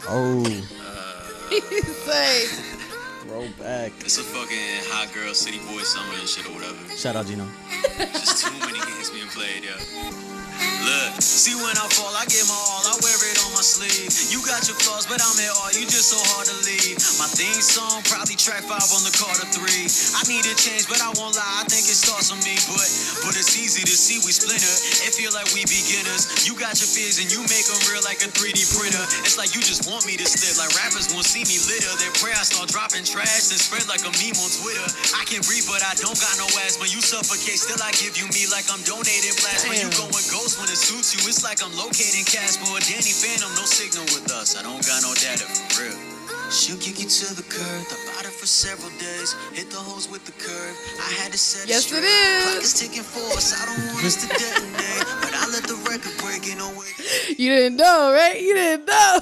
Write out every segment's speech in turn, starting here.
Oh. He's like, Roll back. It's a fucking hot girl, city boy summer and shit or whatever. Shout out, Gino. Just too many games being played, yo. Look, see when I fall, I give my all, I wear it on my sleeve. You got your flaws, but I'm at all, you just so hard to leave. My theme song, probably track 5 on the Carter 3. I need a change, but I won't lie, I think it starts on me. But it's easy to see we splinter, it feel like we beginners. You got your fears and you make them real like a 3D printer. It's like you just want me to slip, like rappers won't see me litter. They pray I start dropping trash and spread like a meme on Twitter. I can breathe, but I don't got no asthma. You suffocate, still I give you me like I'm donating plasma. You going ghost when it suits you, it's like I'm locating Casper or Danny Phantom. No signal with us, I don't got no data for real. She'll kick you to the curb, thought about it for several days. Hit the holes with the curve, I had to set it yes, straight. it is. Clock is ticking for us, I don't want us to detonate. But I let the record break, you know it. You didn't know, right? You didn't know.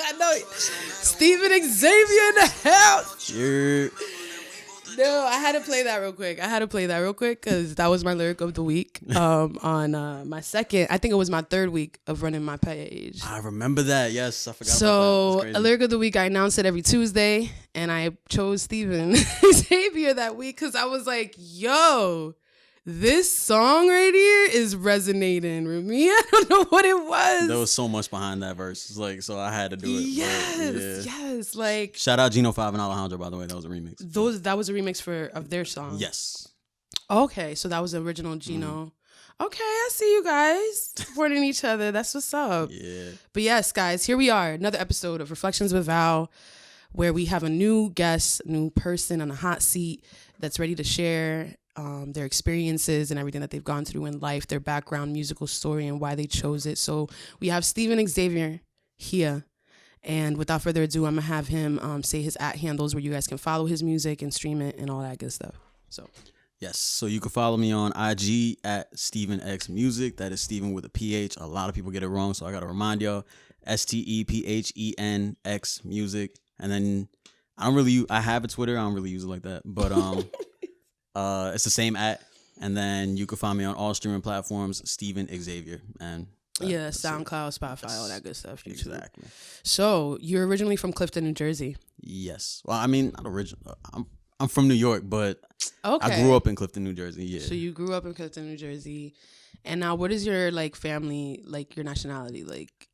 I know. Steven Xavier in the house. Yeah. No, I had to play that real quick because that was my lyric of the week. On my second, I think it was my third week of running my page. I remember that. Yes, I forgot about that. So That's crazy. a lyric of the week, I announce it every Tuesday, and I chose Steven Xavier that week because I was like, yo, this song right here is resonating with me. I don't know what it was. There was so much behind that verse. It's like, so I had to do it. Yes. Like, Shout out Gino 5 and Alejandro, by the way. That was a remix. that was a remix of their song. Yes. Okay, so that was the original Gino. Okay, I see you guys supporting each other. That's what's up. Yeah. But yes, guys, here we are. Another episode of Reflections with Val, where we have a new guest, new person on a hot seat that's ready to share their experiences and everything that they've gone through in life, their background, musical story, and why they chose it. So we have Steven Xavier here. And without further ado, I'm going to have him say his @handles where you guys can follow his music and stream it and all that good stuff. So Yes. So you can follow me on IG at Steven X Music. That is Steven with a PH. A lot of people get it wrong, so I got to remind y'all. STEPHENX Music. And then I have a Twitter. I don't really use it like that. But it's the same @. And then you can find me on all streaming platforms, Steven Xavier. And SoundCloud, Spotify, all that good stuff. YouTube. Exactly. So you're originally from Clifton, New Jersey. Yes. Well, I mean, not original. I'm from New York, but Okay. I grew up in Clifton, New Jersey. Yeah. So you grew up in Clifton, New Jersey. And now what is your family, your nationality?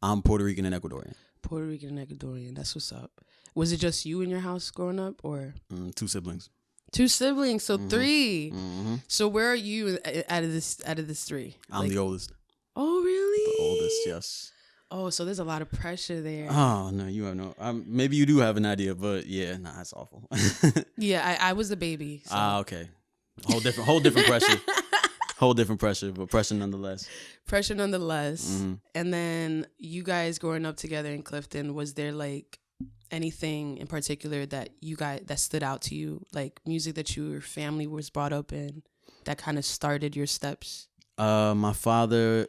I'm Puerto Rican and Ecuadorian. Puerto Rican and Ecuadorian. That's what's up. Was it just you in your house growing up, or 2 siblings? 2 siblings, so 3. Mm-hmm. So where are you out of this 3? I'm the oldest. Oh, really? The oldest, yes. Oh, so there's a lot of pressure there. Oh no, you have no. Maybe you do have an idea, but yeah, nah, that's awful. Yeah, I was a baby. So. Okay. Whole different pressure. Whole different pressure, but pressure nonetheless. Pressure nonetheless. Mm-hmm. And then you guys growing up together in Clifton, was there anything in particular that that stood out to you, music that your family was brought up in, that kind of started your steps? My father,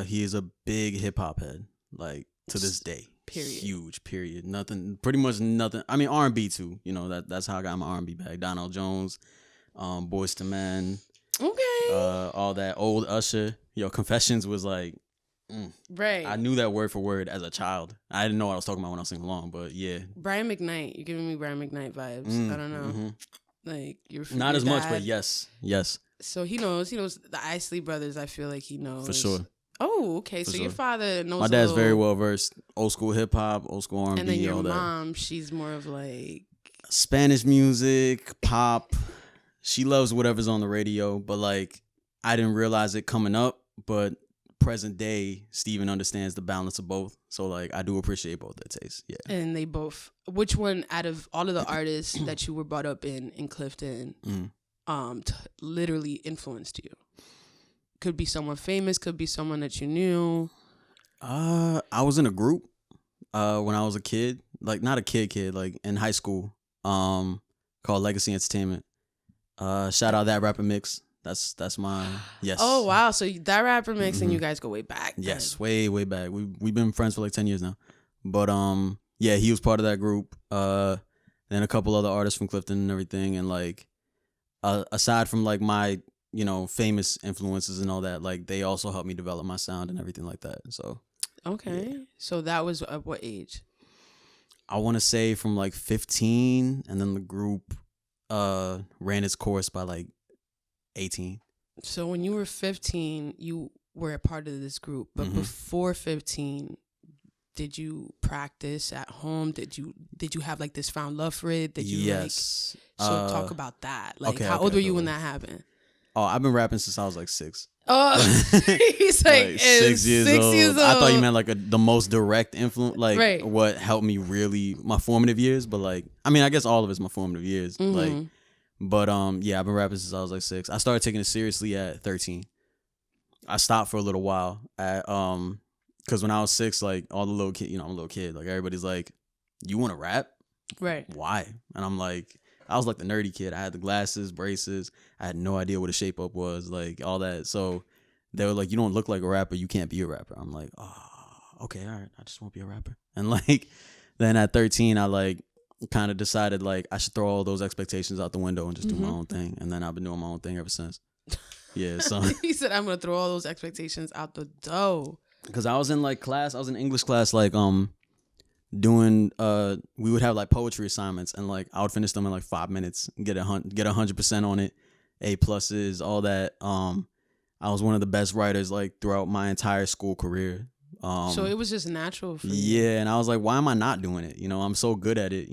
he is a big hip hop head, to this day. Period. Huge. Period. Pretty much nothing. I mean, R&B too. You know, that's how I got my R&B bag. Donald Jones, Boyz II Men. Okay. All that old Usher. Confessions was right. I knew that word for word as a child. I didn't know what I was talking about when I was singing along, but yeah. Brian McKnight. You're giving me Brian McKnight vibes. I don't know. Mm-hmm. You're not as much, dad. but yes. So he knows the Isley Brothers. I feel like he knows For sure. Oh, okay. So your father knows. My dad's very well versed. Old school hip hop, old school R&B, and then your all that. mom, she's more of Spanish music, pop. She loves whatever's on the radio, but I didn't realize it coming up, but present day, Steven understands the balance of both. So I do appreciate both their tastes. Yeah. And they both. Which one out of all of the artists that you were brought up in Clifton, literally influenced you? Could be someone famous, could be someone that you knew. I was in a group when I was a kid, not a kid, in high school, called Legacy Entertainment. Shout out That Rapper Mix. That's my yes. Oh wow! So That Rapper Mix and you guys go way back. Yes, way back. We've been friends for 10 years now. But yeah, he was part of that group. Then a couple other artists from Clifton and everything, and aside from my famous influences and all that, they also helped me develop my sound and everything like that. So Okay. So that was at what age? I want to say from like 15, and then the group ran its course by like 18. So when you were 15, you were a part of this group, but before 15, did you practice at home? Did you have like this found love for it? Did you Yes. talk about that. Like, okay, how okay, old were okay, you when wait. that happened? Oh, I've been rapping since I was like 6. Oh, he's like 6 years old. I thought you meant like the most direct influence, like Right. what helped me really my formative years. But like, I mean, I guess all of it's my formative years. Like, but yeah, I've been rapping since I was like 6. I started taking it seriously at 13. I stopped for a little while at because when I was 6, like all the little kid, I'm a little kid. Like everybody's like, "You want to rap? Right. Why?" And I'm like, I was like the nerdy kid. I had the glasses, braces. I had no idea what a shape up was, like all that. So they were like, "You don't look like a rapper. You can't be a rapper." I'm like, "Oh, okay, all right. I just won't be a rapper." And like, then at 13, I like kind of decided like I should throw all those expectations out the window and just do my own thing. And then I've been doing my own thing ever since. Yeah, so He said, "I'm gonna throw all those expectations out the door." because I was in like class, I was in English class, like doing we would have like poetry assignments, and like I would finish them in like 5 minutes and get 100% on it, A+, all that. I was one of the best writers like throughout my entire school career. So it was just natural for you. Yeah, and I was like, why am I not doing it? I'm so good at it.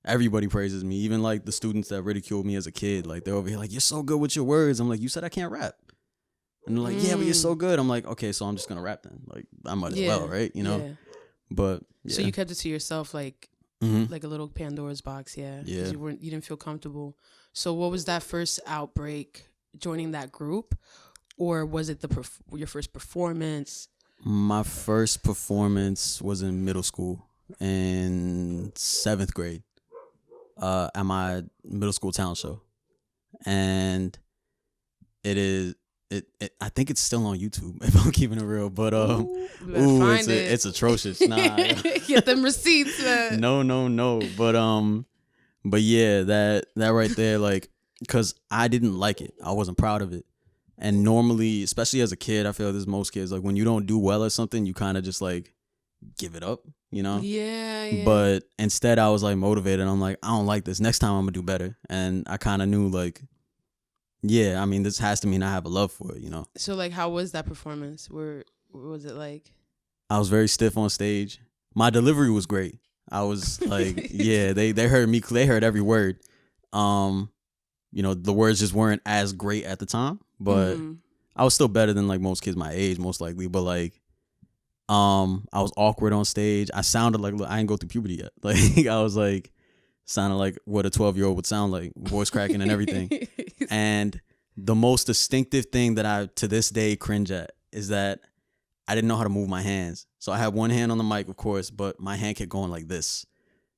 Everybody praises me, even like the students that ridiculed me as a kid. Like they're over here like, "You're so good with your words." I'm like, "You said I can't rap." And they're like, "Yeah, but you're so good." I'm like, "Okay, so I'm just gonna rap then. Like I might as well, right? Yeah. But yeah. So you kept it to yourself, like like a little Pandora's box, yeah. 'Cause Yeah. you didn't feel comfortable. So what was that first outbreak? Joining that group, or was it your first performance? My first performance was in middle school in 7th grade at my middle school talent show. And I think it's still on YouTube if I'm keeping it real. But it's atrocious. Nah. Get them receipts. No. But yeah, that right there, like, because I didn't like it. I wasn't proud of it. And normally, especially as a kid, I feel this most kids, like when you don't do well at something, you kind of just like give it up, Yeah. But instead I was like motivated. I'm like, I don't like this. Next time I'm gonna do better. And I kind of knew like, yeah, I mean, this has to mean I have a love for it, So like, how was that performance? What was it like? I was very stiff on stage. My delivery was great. I was like, yeah, they heard me. They heard every word. The words just weren't as great at the time, but I was still better than like most kids my age, most likely. But like, I was awkward on stage. I sounded like I didn't go through puberty yet. Like I was like, sounded like what a 12-year-old would sound like, voice cracking and everything. And the most distinctive thing that I to this day cringe at is that I didn't know how to move my hands. So I had one hand on the mic, of course, but my hand kept going like this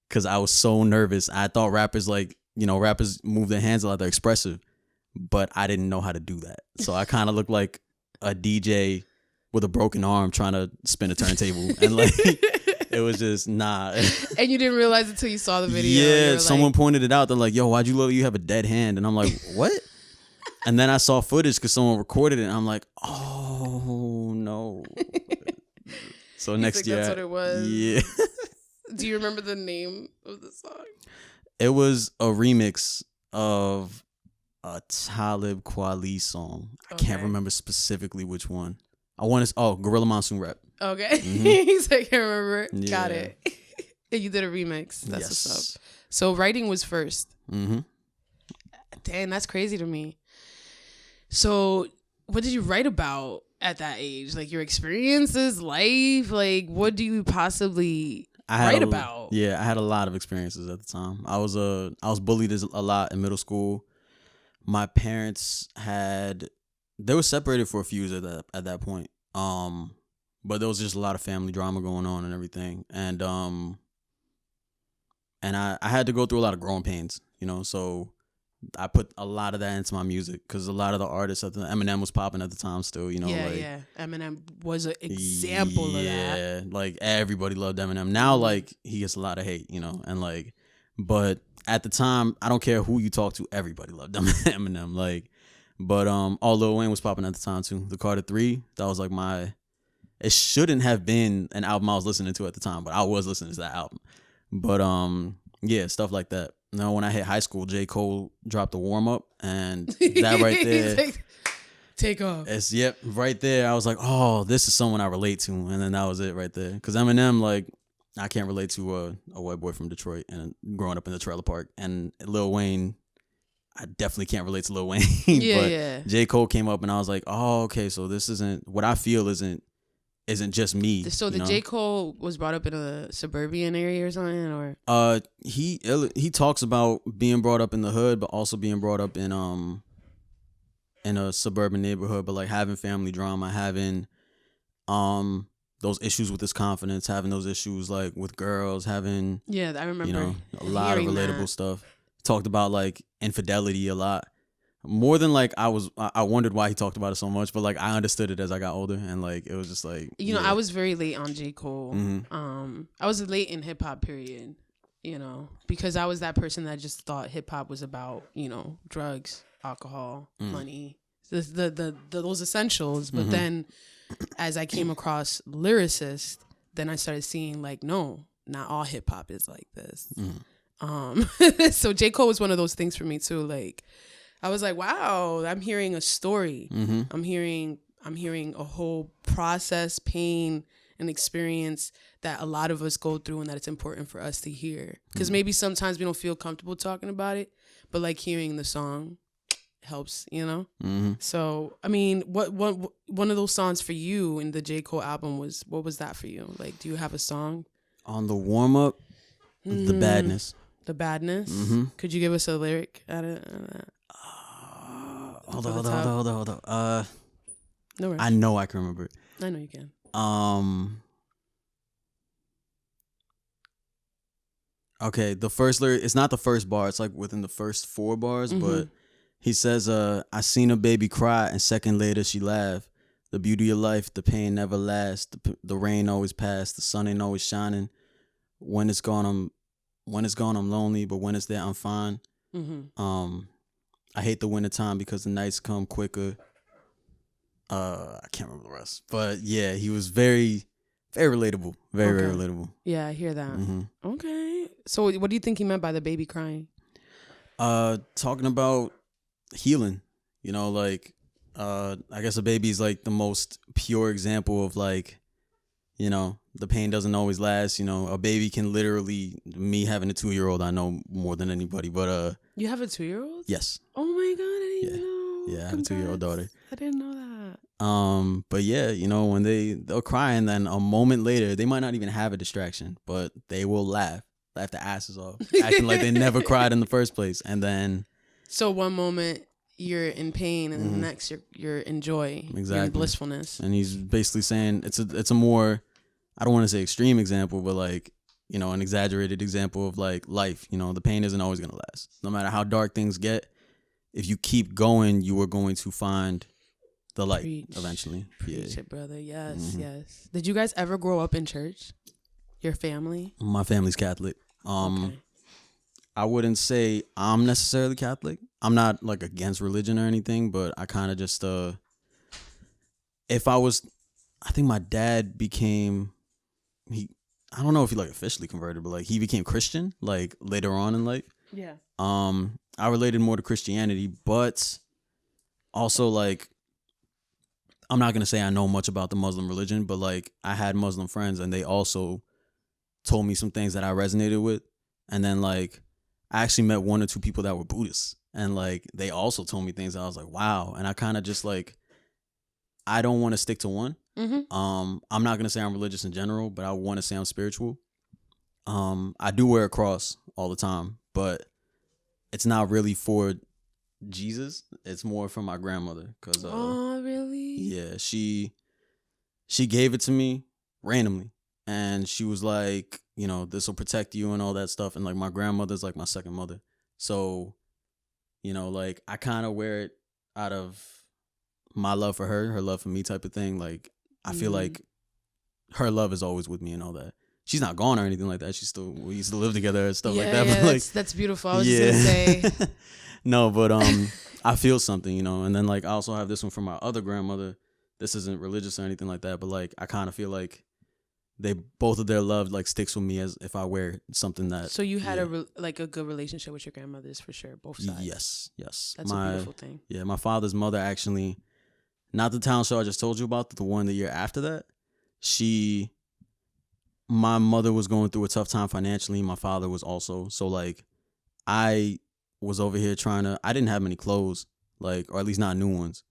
because I was so nervous. I thought rappers rappers move their hands a lot, they're expressive, but I didn't know how to do that. So I kind of looked like a DJ with a broken arm trying to spin a turntable. And like, it was just, nah. And you didn't realize until you saw the video. Yeah, someone pointed it out. They're like, "Yo, why'd you have a dead hand?" And I'm like, "What?" And then I saw footage because someone recorded it. And I'm like, "Oh, no." So next year. That's what it was? Yeah. Do you remember the name of the song? It was a remix of a Talib Kweli song. I can't remember specifically which one. Gorilla Monsoon Rap. Okay. He's like, I can't remember. Yeah. Got it. And you did a remix. That's Yes. what's up. So writing was first. Mm-hmm. Dang, that's crazy to me. So what did you write about at that age? Like your experiences, life? Like what do you possibly write about? Yeah, I had a lot of experiences at the time. I was bullied a lot in middle school. My parents they were separated for a few years at that point. But there was just a lot of family drama going on and everything. And I had to go through a lot of growing pains, so I put a lot of that into my music because a lot of the artists Eminem was popping at the time still, Yeah. Eminem was an example of that. Yeah, like everybody loved Eminem. Now, like he gets a lot of hate, and like, but at the time, I don't care who you talk to, everybody loved Eminem. Like, but Lil Wayne was popping at the time too. The Carter 3, that was like it shouldn't have been an album I was listening to at the time, but I was listening to that album. But yeah, stuff like that. Now, when I hit high school, J. Cole dropped the Warm Up, and that right there, take off. It's right there. I was like, oh, this is someone I relate to, and then that was it right there. Because Eminem, like, I can't relate to a white boy from Detroit and growing up in the trailer park, and Lil Wayne, I definitely can't relate to Lil Wayne. Yeah. J. Cole came up, and I was like, oh, okay, so this isn't what I feel isn't just me. So the J. Cole was brought up in a suburban area or something, or he talks about being brought up in the hood, but also being brought up in a suburban neighborhood, but like having family drama, having those issues with his confidence, having those issues like with girls, having I remember a lot of relatable stuff. Talked about like infidelity a lot. More than like I wondered why he talked about it so much, but like I understood it as I got older, and like it was just like I was very late on J. Cole. Mm-hmm. I was late in hip hop period, because I was that person that just thought hip hop was about drugs, alcohol, money, those essentials. But then as I came across lyricists, then I started seeing like, no, not all hip hop is like this. So J. Cole was one of those things for me too. Like, I was like, wow, I'm hearing a story. I'm hearing a whole process, pain, and experience that a lot of us go through, and that it's important for us to hear. Because maybe sometimes we don't feel comfortable talking about it, but like hearing the song helps, So, I mean, what one of those songs for you in the J. Cole album what was that for you? Like, do you have a song? On the Warm Up, The Badness. The Badness? Could you give us a lyric out of that? Hold on. No rush. I know I can remember it. I know you can. Okay, the first lyric, it's not the first bar, it's like within the first 4 bars, but he says, I seen a baby cry, and second later she laughed. The beauty of life, the pain never lasts. The rain always pass, the sun ain't always shining. When it's gone, I'm lonely, but when it's there, I'm fine. I hate the wintertime because the nights come quicker. I can't remember the rest. But yeah, he was very, very relatable. Very relatable. Yeah, I hear that. Okay. So what do you think he meant by the baby crying? Talking about healing. Like, I guess a baby is like the most pure example of like, the pain doesn't always last. A baby can literally, me having a 2-year-old, I know more than anybody, but you have a 2-year-old? Yes. Oh my God, I didn't even know. Yeah, I have a 2-year-old daughter. I didn't know that. But yeah, when they'll cry, and then a moment later, they might not even have a distraction, but they will laugh their asses off, acting like they never cried in the first place. And then, so one moment you're in pain, and the next you're in joy, exactly, you're in blissfulness. And he's basically saying it's a more, I don't want to say extreme example, but like, an exaggerated example of like life. The pain isn't always gonna last. No matter how dark things get, if you keep going, you are going to find the light eventually. Preach it, brother. Yes, yes. Did you guys ever grow up in church? Your family? My family's Catholic. Okay. I wouldn't say I'm necessarily Catholic. I'm not like against religion or anything, but I kind of just I think my dad became, I don't know if he like officially converted, but like he became Christian like later on in life. Yeah. I related more to Christianity, but also like, I'm not going to say I know much about the Muslim religion, but like I had Muslim friends, and they also told me some things that I resonated with. And then like I actually met 1 or 2 people that were Buddhists, and like they also told me things that I was like, wow. And I kind of just like, I don't want to stick to one. I'm not going to say I'm religious in general, but I want to say I'm spiritual. I do wear a cross all the time, but it's not really for Jesus. It's more for my grandmother. Oh, really? Yeah, she gave it to me randomly, and she was like, this will protect you and all that stuff. And like my grandmother's like my second mother, so like I kind of wear it out of my love for her love for me type of thing. Like I feel like her love is always with me and all that. She's not gone or anything like that. We used to live together and stuff like that. Yeah, but like, that's beautiful. I was just gonna say. No, but I feel something, and then like I also have this one from my other grandmother. this isn't religious or anything like that, but like I kind of feel like they both of their love like sticks with me as if I wear something that. So you had a good relationship with your grandmothers for sure, both sides. Yes. That's a beautiful thing. Yeah, my father's mother actually, not the talent show I just told you about, the one the year after that. My mother was going through a tough time financially. My father was also. So like, I was over here I didn't have many clothes, like, or at least not new ones.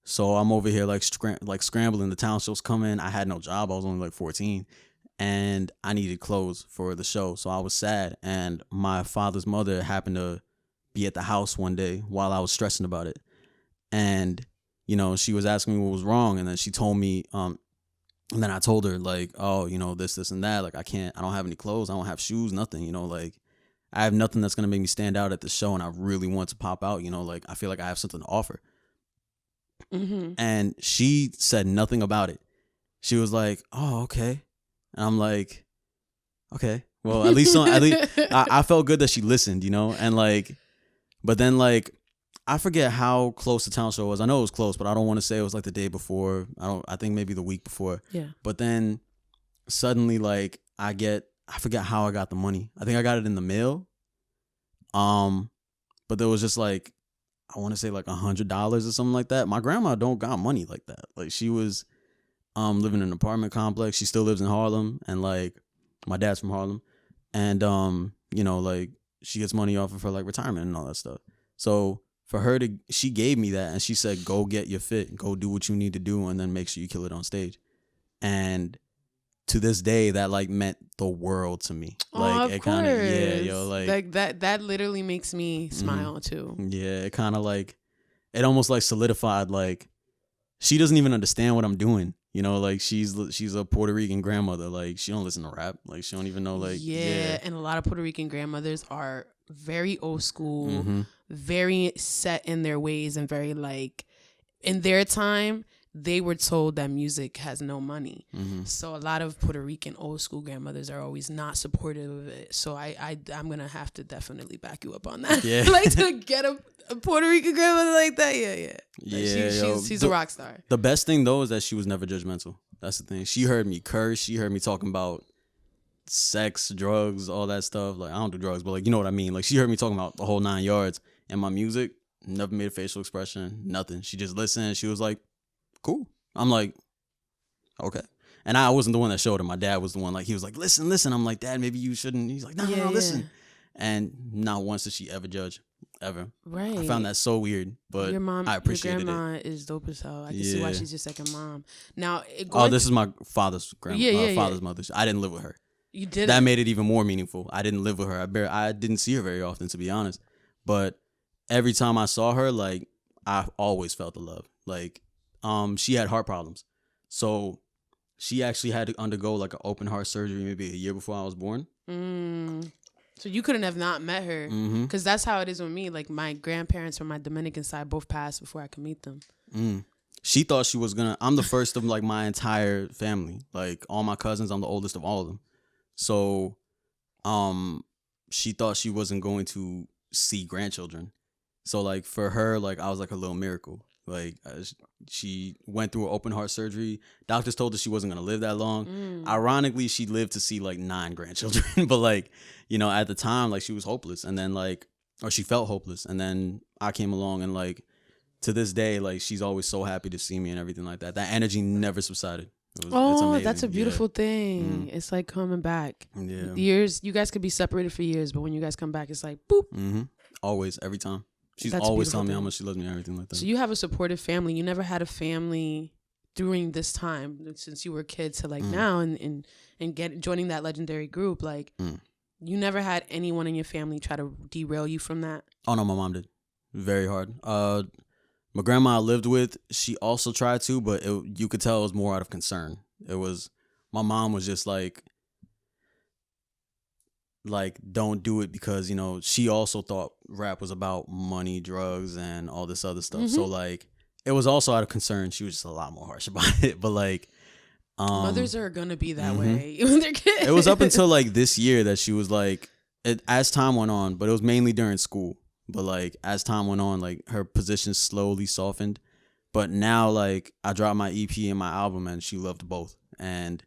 So I'm over here like scrambling. The talent show's coming. I had no job. I was only like 14, and I needed clothes for the show. So I was sad. And my father's mother happened to be at the house one day while I was stressing about it, and she was asking me what was wrong, and then she told me, and then I told her like, oh, this and that. Like I don't have any clothes. I don't have shoes, nothing. Like I have nothing that's gonna make me stand out at the show, and I really want to pop out. Like I feel like I have something to offer. Mm-hmm. And she said nothing about it. She was like, "Oh, okay," and I'm like, "Okay, well, at least I felt good that she listened, and like, but then like, I forget how close the talent show was. I know it was close, but I don't want to say it was like the day before. I think maybe the week before. Yeah. But then suddenly, like, I forget how I got the money. I think I got it in the mail. But there was just like, I want to say like $100 or something like that. My grandma don't got money like that. Like she was living in an apartment complex. She still lives in Harlem, and like my dad's from Harlem, and like she gets money off of her like retirement and all that stuff. So for her she gave me that, and she said, go get your fit, go do what you need to do, and then make sure you kill it on stage. And to this day, that like meant the world to me. Like it kind of, like that literally makes me smile too. Yeah, it kind of like, it almost like solidified, like she doesn't even understand what I'm doing. Like she's a Puerto Rican grandmother. Like she don't listen to rap. Like she don't even know like And a lot of Puerto Rican grandmothers are very old school, very set in their ways, and very like in their time they were told that music has no money. So a lot of Puerto Rican old school grandmothers are always not supportive of it. So I'm gonna have to definitely back you up on that. Yeah. Like to get a Puerto Rican grandmother like that. She's a rock star. The best thing though is that she was never judgmental. That's the thing. She heard me curse. She heard me talking about sex, drugs, all that stuff. Like I don't do drugs, but like you know what I mean. Like she heard me talking about the whole 9 yards, and my music never made a facial expression, nothing. She just listened. She was like, cool. I'm like, okay. And I wasn't the one that showed her. My dad was the one. Like he was like, listen. I'm like, Dad, maybe you shouldn't. He's like, no, listen. And not once did she ever judge, ever. Right. I found that so weird, but your mom, I appreciated your grandma it. is dope as hell. I can see why she's your second mom. Now, this is my father's grandma. Father's mother. I didn't live with her. You did. That made it even more meaningful. I didn't live with her. I didn't see her very often, to be honest. But every time I saw her, like I always felt the love. Like, she had heart problems, so she actually had to undergo like an open heart surgery maybe a year before I was born. So you couldn't have not met her, because that's how it is with me. Like my grandparents from my Dominican side both passed before I could meet them. She thought she was gonna. I'm the first of like my entire family. Like all my cousins, I'm the oldest of all of them. So, she thought she wasn't going to see grandchildren. So like for her, like I was like a little miracle. Like she went through an open heart surgery. Doctors told her she wasn't gonna live that long. Ironically, she lived to see like 9 grandchildren. But like, at the time, like she was hopeless, and then like, or she felt hopeless, and then I came along, and like to this day, like she's always so happy to see me and everything like that. That energy never subsided. It's amazing. That's a beautiful thing. It's like coming back. Yeah. Years, you guys could be separated for years, but when you guys come back, it's like boop. Always, every time. She's That's always telling me how much she loves me and everything like that. So you have a supportive family. You never had a family during this time since you were a kid to like now and joining that legendary group. Like you never had anyone in your family try to derail you from that? Oh no, my mom did. Very hard. My grandma I lived with, she also tried to, but you could tell it was more out of concern. My mom was just like don't do it because she also thought rap was about money, drugs, and all this other stuff. So like it was also out of concern. She was just a lot more harsh about it. But like mothers are gonna be that way when they're kids. It was up until like this year that she was like, as time went on, but it was mainly during school. But like as time went on, like her position slowly softened. But now, like, I dropped my EP and my album, and she loved both. And,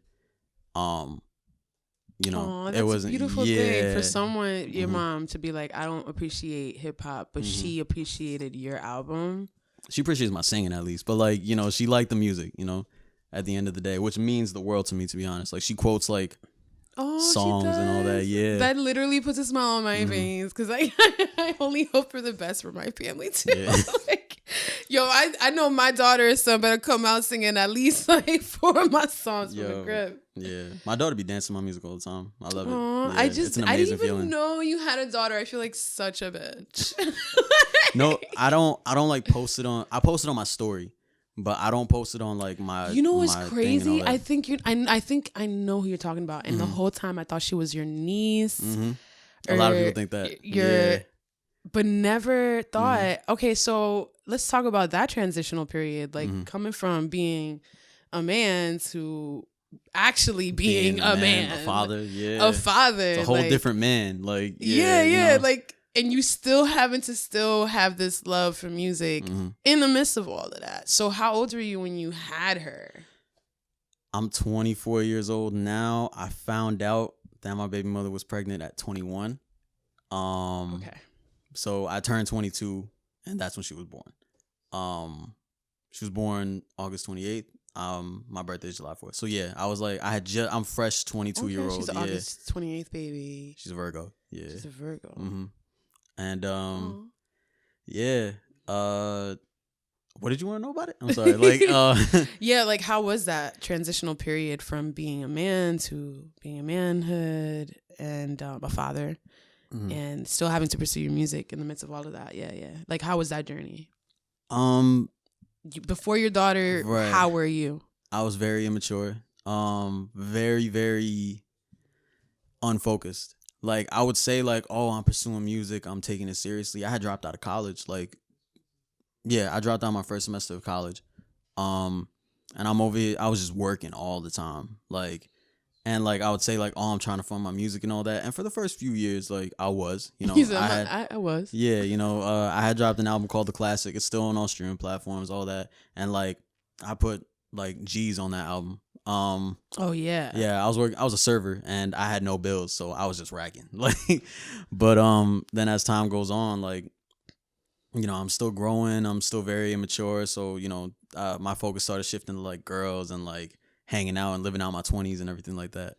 you know, that's it wasn't a beautiful thing for someone, your Mm-hmm. mom, to be like, I don't appreciate hip hop, but she appreciated your album. She appreciates my singing at least, but like, you know, she liked the music, you know, at the end of the day, which means the world to me, to be honest. Like, she quotes like songs and all that. Yeah. That literally puts a smile on my face because I only hope for the best for my family too. Yeah. Like, yo, I know my daughter or son better come out singing at least like 4 of my songs from the crib. Yeah. My daughter be dancing my music all the time. I love it. Aww, Yeah, it's an I amazing didn't even feeling. know you had a daughter. I feel like such a bitch. No, I don't like post it on. I post it on my story, but I don't post it on like my. You know what's my thing and crazy? all that. I think I know who you're talking about, and the whole time I thought she was your niece. A lot of people think that. Yeah. But never thought. Okay, so let's talk about that transitional period, like coming from being a man to actually being a man, a father. Yeah, a father, it's a whole like, different man. Like yeah, you know. like. And you still having to still have this love for music in the midst of all of that. So how old were you when you had her? I'm 24 years old now. I found out that my baby mother was pregnant at 21. Okay. So I turned 22, and that's when she was born. She was born August 28th. My birthday is July 4th. So yeah, I was like, I'm fresh 22-year-old. She's an August 28th baby. She's a Virgo. Yeah. She's a Virgo. Mm-hmm. And yeah. What did you want to know about it? I'm sorry. Like yeah, like how was that transitional period from being a man to being a manhood and a father, and still having to pursue your music in the midst of all of that? Yeah. Like how was that journey? Before your daughter, right. How were you? I was very immature. Very, very unfocused. Like, I would say, like, oh, I'm pursuing music. I'm taking it seriously. I had dropped out of college. Like, yeah, I dropped out my first semester of college. And I'm over here. I was just working all the time. Like, and, like, I would say, like, oh, I'm trying to fund my music and all that. And for the first few years, like, I was, you know. I was. Yeah, you know, I had dropped an album called The Classic. It's still on all streaming platforms, all that. And, like, I put, like, G's on that album. Oh yeah. Yeah, I was a server and I had no bills, so I was just racking. Like, but then as time goes on, like, you know, I'm still growing, I'm still very immature, so, you know, my focus started shifting to like girls and like hanging out and living out my 20s and everything like that.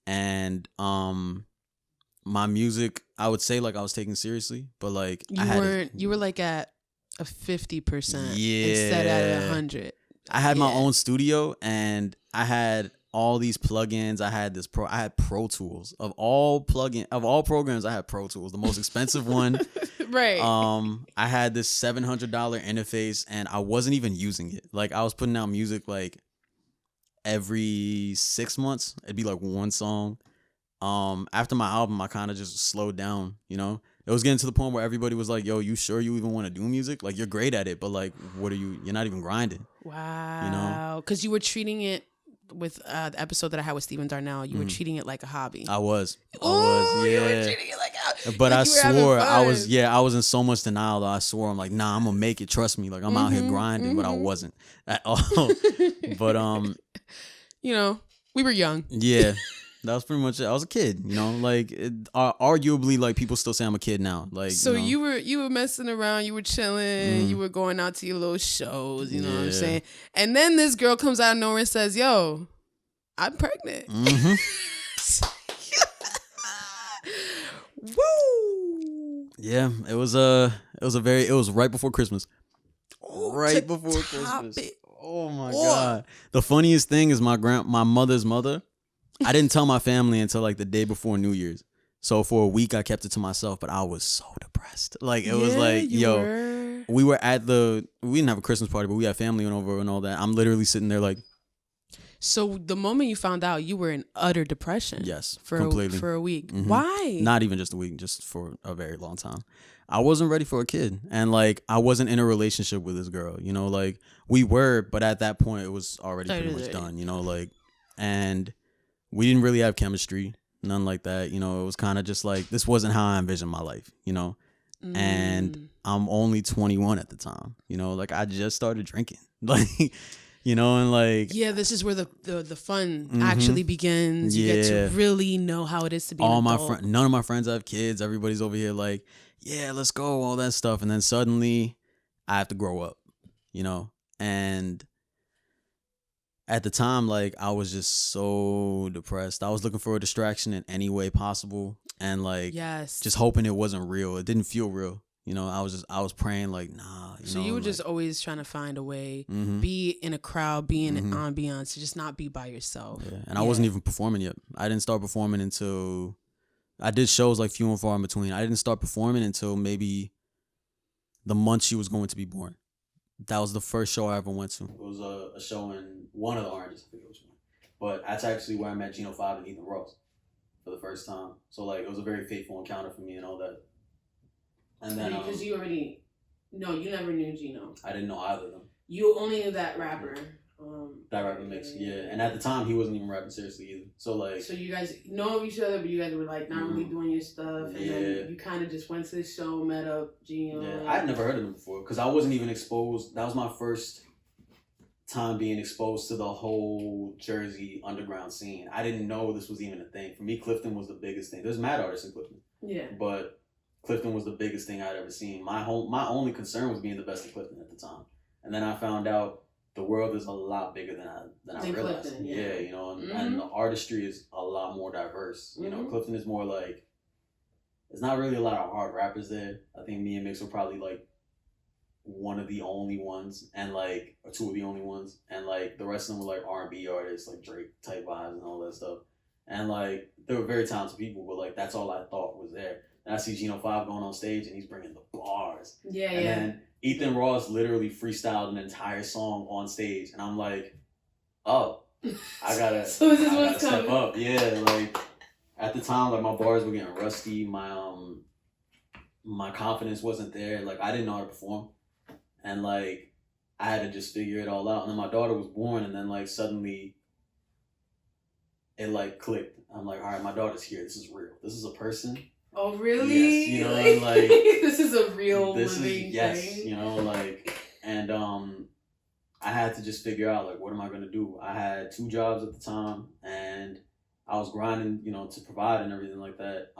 And my music, I would say like I was taking seriously, but like you were like at a 50% Yeah. instead at 100. I had my own studio and I had all these plugins. I had Pro Tools. Of all programs, I had Pro Tools, the most expensive one. Right. I had this $700 interface and I wasn't even using it. Like, I was putting out music like every 6 months. It'd be like one song. After my album, I kind of just slowed down, you know? It was getting to the point where everybody was like, yo, you sure you even want to do music? Like, you're great at it, but like, you're not even grinding. Wow. You know? Because you were treating it with the episode that I had with Stephen Darnell, you were treating it like a hobby. I was, You were treating it like a But like I you were having swore, fun. I was in so much denial though. I swore, I'm like, nah, I'm gonna make it. Trust me. Like, I'm out here grinding, but I wasn't at all. But you know, we were young. yeah, that was pretty much it. I was a kid, you know, like arguably, like people still say I'm a kid now. Like, So you know, you were messing around, you were chilling, you were going out to your little shows, you know what I'm Yeah. saying? And then this girl comes out of nowhere and says, yo, I'm pregnant. Woo! yeah, it was right before Christmas. Right before top Christmas. it Oh my off. God. The funniest thing is my mother's mother. I didn't tell my family until like the day before New Year's. So for a week I kept it to myself, but I was so depressed. Like it was like, we didn't have a Christmas party, but we had family over and all that. I'm literally sitting there like, So the moment you found out, you were in utter depression. yes, For completely. for a week. Mhm. Why? Not even just a week, just for a very long time. I wasn't ready for a kid. And like I wasn't in a relationship with this girl, you know, like we were, but at that point it was already pretty much done, you know, like, and we didn't really have chemistry, none like that. You know, it was kind of just like, this wasn't how I envisioned my life, you know, and I'm only 21 at the time. You know, like I just started drinking, like, you know, and like yeah, this is where the fun actually begins. You get to really know how it is to be an adult. None of my friends have kids. Everybody's over here like, yeah, let's go, all that stuff, and then suddenly I have to grow up, you know, and at the time, like, I was just so depressed. I was looking for a distraction in any way possible, and like, just hoping it wasn't real. It didn't feel real, you know. I was praying like, nah. So you were just always trying to find a way, be in a crowd, be in an ambiance, to just not be by yourself. Yeah. And I wasn't even performing yet. I didn't start performing until I did shows like few and far in between. I didn't start performing until maybe the month she was going to be born. That was the first show I ever went to. It was a show in one of the Oranges, I forget which one. But that's actually where I met Gino 5 and Ethan Ross for the first time. So like, it was a very faithful encounter for me and all that. And then because you never knew Gino. I didn't know either of them. You only knew that rapper. That rapper mix, yeah. And at the time, he wasn't even rapping seriously either. So like, so you guys know of each other, but you guys were like not really doing your stuff, and then you kind of just went to the show, met up Gino. Yeah, I had never heard of him before because I wasn't even exposed. That was my first time being exposed to the whole Jersey underground scene. I didn't know this was even a thing. For me, Clifton was the biggest thing. There's mad artists in Clifton. Yeah. But Clifton was the biggest thing I'd ever seen. My only concern was being the best in Clifton at the time, and then I found out the world is a lot bigger than I realized. Clifton, yeah, you know, and the artistry is a lot more diverse. You know, Clifton is more like, there's not really a lot of hard rappers there. I think me and Mix were probably like one of the only ones, and like, or two of the only ones, and like the rest of them were like R&B artists, like Drake type vibes and all that stuff. And like, they were very talented people, but like, that's all I thought was there. And I see Gino 5 going on stage and he's bringing the bars. Yeah, and then Ethan Ross literally freestyled an entire song on stage, and I'm like, oh, I gotta, so I gotta step up. Yeah, like at the time, like my bars were getting rusty. My confidence wasn't there. Like I didn't know how to perform, and like I had to just figure it all out. And then my daughter was born, and then like suddenly it like clicked. I'm like, all right, my daughter's here. This is real. This is a person. Oh really? Yes, you know, and like this is a real living thing. Yes, you know, like, and I had to just figure out like, what am I gonna do? I had 2 jobs at the time, and I was grinding, you know, to provide and everything like that.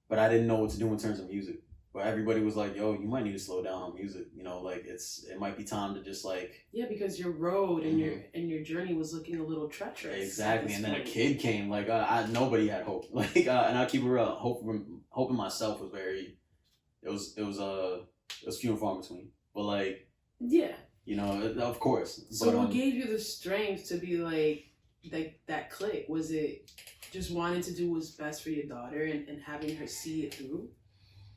But I didn't know what to do in terms of music. But everybody was like, yo, you might need to slow down on music. You know, like it might be time to just like. Yeah, because your road and your journey was looking a little treacherous. Exactly, and then a kid came. Like nobody had hope. Like, and I keep it real. Hope in myself was very. It was few and far in between. But like. Yeah. You know, of course. So what gave you the strength to be like that click? Was it just wanting to do what's best for your daughter and having her see it through?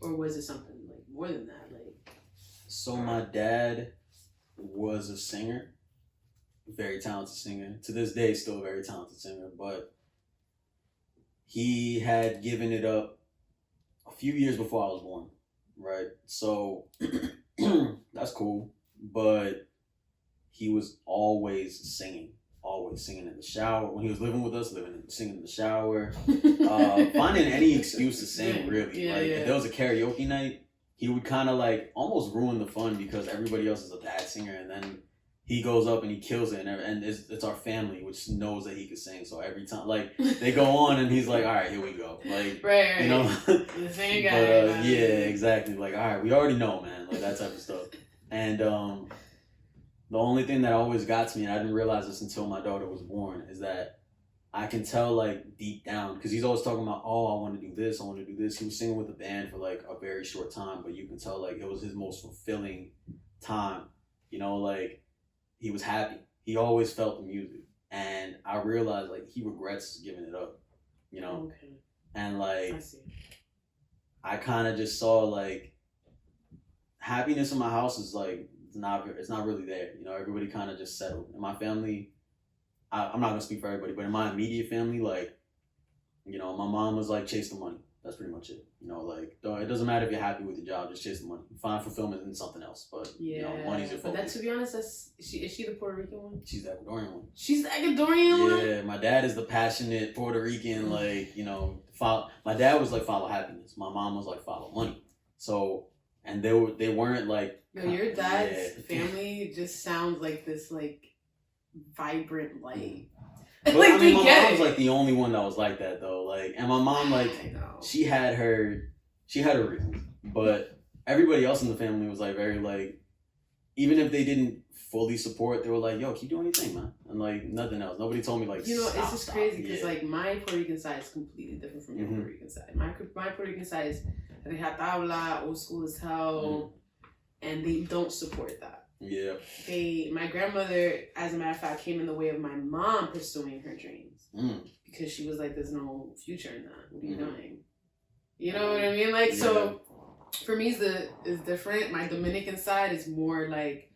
Or was it something like more than that? Like, so my dad was a singer, very talented singer. To this day, still a very talented singer. But he had given it up a few years before I was born, right? So that's cool. But he was always singing in the shower. When he was living with us, singing in the shower, finding any excuse to sing, really. If there was a karaoke night, he would kind of like almost ruin the fun because everybody else is a bad singer, and then he goes up and he kills it, and it's our family which knows that he could sing. So every time, like, they go on and he's like, all right, here we go, like, right. You know, the same guy. But, yeah, exactly. Like, all right, we already know, man, like that type of stuff. And the only thing that always got to me, and I didn't realize this until my daughter was born, is that I can tell, like, deep down, because he's always talking about, oh, I want to do this, I want to do this. He was singing with the band for, like, a very short time, but you can tell, like, it was his most fulfilling time. You know, like, he was happy. He always felt the music. And I realized, like, he regrets giving it up, you know? Okay. And, like, I kind of just saw, like, happiness in my house is, like, it's not really there. You know, everybody kind of just settled. In my family, I'm not going to speak for everybody, but in my immediate family, like, you know, my mom was like, chase the money. That's pretty much it. You know, like, it doesn't matter if you're happy with your job, just chase the money. Find fulfillment in something else. But, you know, money's your focus. But that, to be honest, is she the Puerto Rican one? She's the Ecuadorian one. She's the Ecuadorian one? Yeah, my dad is the passionate Puerto Rican, like, you know, my dad was like follow happiness. My mom was like follow money. So, and they weren't like. Yo, your dad's family just sounds like this like vibrant light. But like, I mean, my mom it. was like the only one that was like that though. Like, and my mom like she had her reasons, but everybody else in the family was like very like, even if they didn't fully support, they were like, "Yo, keep doing your thing, man," and like nothing else. Nobody told me like, you know, stop, it's just stop. crazy because like my Puerto Rican side is completely different from your Puerto Rican side. My Puerto Rican side is rejatabla, old school as hell, and they don't support that. Yeah. My grandmother, as a matter of fact, came in the way of my mom pursuing her dreams because she was like, "There's no future in that. What are you doing?" You know what I mean? Like, so for me, is different. My Dominican side is more like,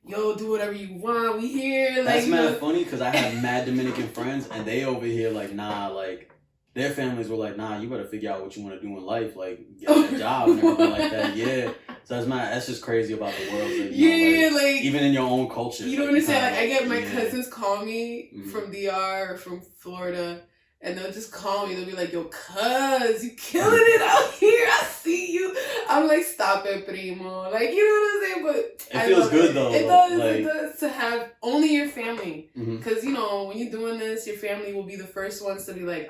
"Yo, do whatever you want. We here." Like, that's mad funny because I have mad Dominican friends and they over here like, nah, like their families were like, nah, you better figure out what you want to do in life, like get a job and everything like that. Yeah. So that's just crazy about the world. That, you know, like, even in your own culture. You don't understand. Like, I get my cousins call me from DR or from Florida, and they'll just call me. They'll be like, "Yo, cuz, you killing it out here. I see you." I'm like, "Stop it, primo." Like, you know what I'm saying? But it feels good though. It does. Like, it does to have only your family, because you know when you're doing this, your family will be the first ones to be like,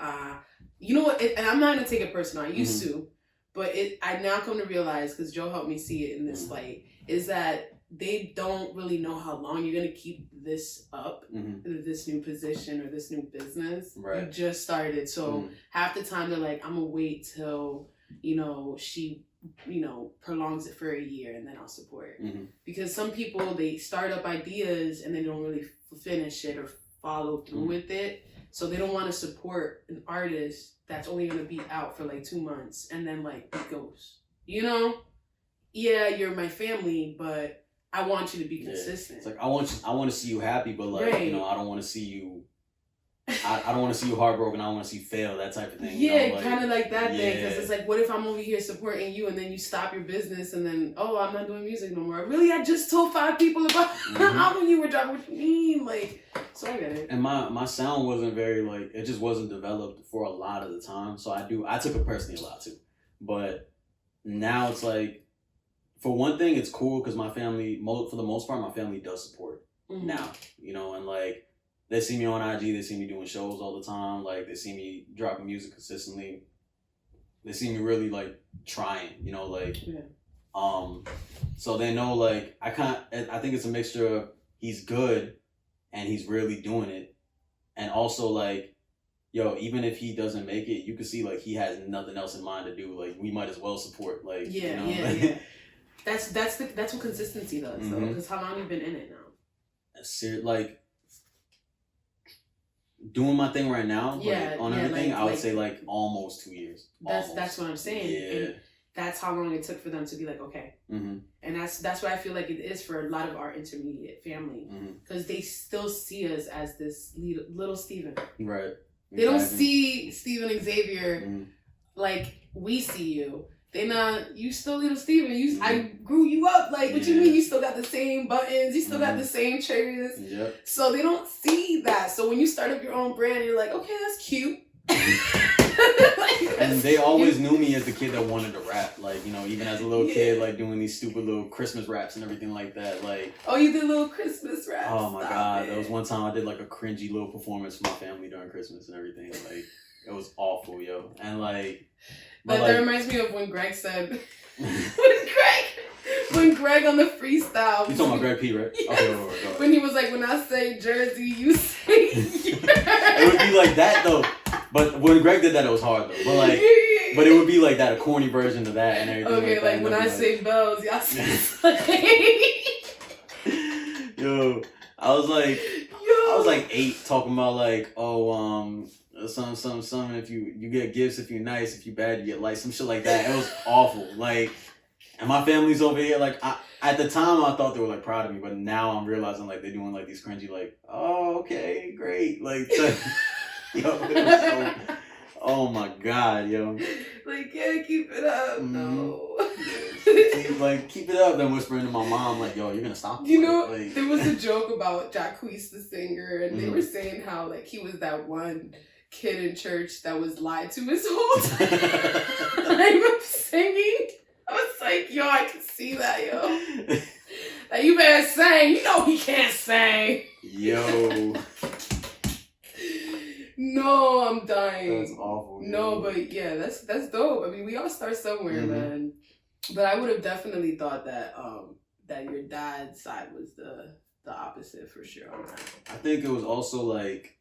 you know what? And I'm not gonna take it personal. I used to. But I now come to realize, because Joe helped me see it in this light, is that they don't really know how long you're going to keep this up, this new position or this new business. Right. You just started. So half the time they're like, I'm going to wait till, you know, she, you know, prolongs it for a year and then I'll support. Because some people, they start up ideas and they don't really finish it or follow through with it. So they don't want to support an artist that's only going to be out for like 2 months and then like it goes. You know? Yeah, you're my family, but I want you to be consistent. It's like I want to see you happy, but like, you know, I don't want to see you I don't want to see you heartbroken. I don't want to see you fail, that type of thing. Yeah, you know? Like, kind of like that thing. Because it's like, what if I'm over here supporting you and then you stop your business and then, oh, I'm not doing music no more. Really? I just told 5 people about how when you were dropping. What you mean? Like, so I get it. And my sound wasn't very, like, it just wasn't developed for a lot of the time. So I took it personally a lot too. But now it's like, for one thing, it's cool because my family, for the most part, my family does support now, you know, and like, they see me on IG, they see me doing shows all the time, like, they see me dropping music consistently. They see me really, like, trying, you know, like, so they know, like, I think it's a mixture of he's good and he's really doing it. And also, like, yo, even if he doesn't make it, you can see, like, he has nothing else in mind to do. Like, we might as well support, like, you know? Yeah. That's what consistency does, though, because how long you been in it now? Like, doing my thing right now, like, on everything, I would say like almost 2 years. That's what I'm saying. Yeah. And that's how long it took for them to be like, okay. And that's what I feel like it is for a lot of our intermediate family, because they still see us as this little Steven. Right. Exactly. They don't see Steven Xavier like we see you. They not, you still little Steven. I grew you up. Like, what you mean? You still got the same buttons. You still got the same triggers. Yep. So they don't see that. So when you start up your own brand, you're like, okay, that's cute. And they always knew me as the kid that wanted to rap. Like, you know, even as a little kid, like doing these stupid little Christmas raps and everything like that. Like, oh, you did little Christmas raps. Oh my God. There was one time I did like a cringy little performance for my family during Christmas and everything. Like, it was awful, yo. And like, that reminds me of when Greg said, when Greg on the freestyle. You talking about Greg P, right? Yes. Okay, go. When he was like, when I say Jersey, you say It would be like that though. But when Greg did that, it was hard though. But like, but it would be like that, a corny version of that and everything. Okay, like when I say bells, y'all say. Yo, I was like 8 talking about like, some if you get gifts if you're nice, if you bad you get light, some shit like that. It was awful. Like, and my family's over here, like, at the time I thought they were like proud of me, but now I'm realizing like they're doing like these cringy like, oh, okay, great, like, yo, it was so, oh my God, yo, like, yeah, keep it up. No, like, keep it up. Then whispering to my mom like, yo, you're gonna stop. You know, like, there was a joke about Jacquees the singer, and they were saying how like he was that one kid in church that was lied to his whole time. I'm singing. I was like, yo, I can see that, yo. Like, you better sing. You know he can't sing. Yo. No, I'm dying. That's awful. No, but yeah, that's dope. I mean, we all start somewhere, man. But I would have definitely thought that that your dad's side was the opposite for sure on that. I think it was also like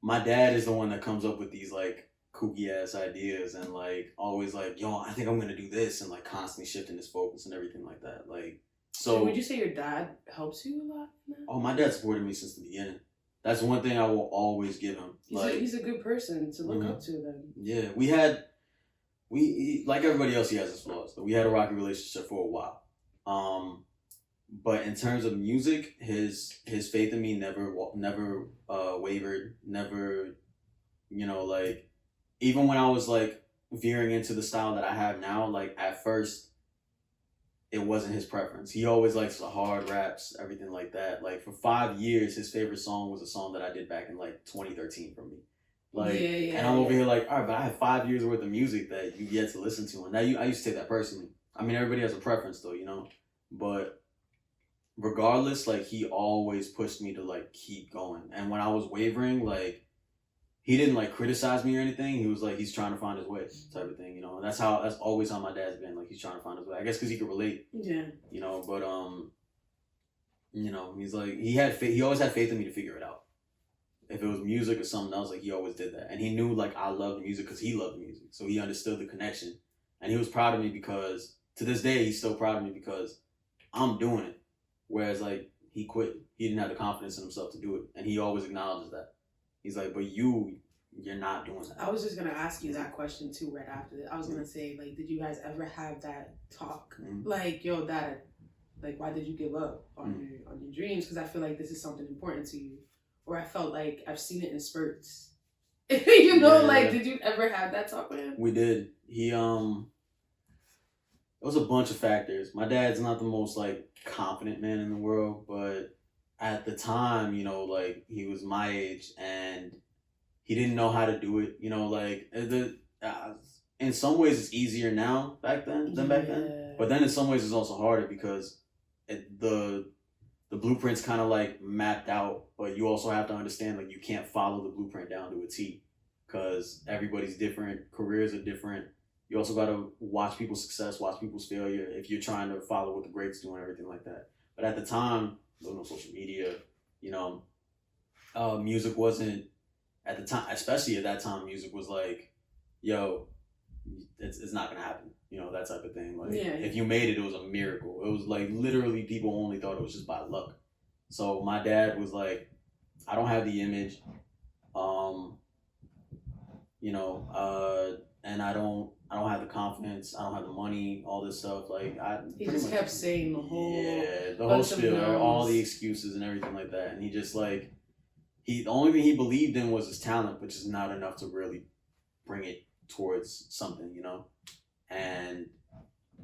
my dad is the one that comes up with these like kooky ass ideas and like always like, yo, I think I'm gonna do this, and like constantly shifting his focus and everything like that. Like, so would you say your dad helps you a lot in that? Oh, my dad supported me since the beginning. That's one thing I will always give him. He's a good person to look up to then. Yeah, he, like everybody else, he has his flaws. But we had a rocky relationship for a while. But in terms of music, his faith in me never wavered. Never, like, even when I was like veering into the style that I have now, like at first, it wasn't his preference. He always likes the hard raps, everything like that. Like for 5 years, his favorite song was a song that I did back in like 2013 from me. Like, and I'm over here like, all right, but I have 5 years worth of music that you get to listen to, and I used to take that personally. I mean, everybody has a preference though, but regardless, like he always pushed me to like keep going. And when I was wavering, like he didn't like criticize me or anything. He was like, he's trying to find his way type of thing, And that's always how my dad's been. Like he's trying to find his way. I guess because he could relate. Yeah. But he's like he always had faith in me to figure it out. If it was music or something else, like he always did that. And he knew like I loved music because he loved music. So he understood the connection. And he was proud of me because to this day he's still proud of me because I'm doing it. Whereas like he quit. He didn't have the confidence in himself to do it. And he always acknowledges that. He's like, but you're not doing that. I was just going to ask you that question too right after that. I was going to say, like, did you guys ever have that talk? Like, yo, Dad, like, why did you give up on your dreams? Because I feel like this is something important to you. Or I felt like I've seen it in spurts. Like, did you ever have that talk with him? We did. It was a bunch of factors. My dad's not the most, like, confident man in the world, but at the time, like he was my age and he didn't know how to do it. In some ways it's easier now back then than back then. But then in some ways it's also harder because the blueprint's kind of like mapped out, but you also have to understand like you can't follow the blueprint down to a T because everybody's different, careers are different. You also got to watch people's success, watch people's failure if you're trying to follow what the greats do and everything like that. But at the time, no social media, music wasn't at the time, especially at that time, music was like, yo, it's not gonna happen, that type of thing. Like if you made it was a miracle. It was like literally people only thought it was just by luck. So my dad was like, I don't have the image, and I don't have the confidence, I don't have the money, all this stuff. Like he just kept saying the whole spiel, all the excuses and everything like that. And he just like the only thing he believed in was his talent, which is not enough to really bring it towards something, And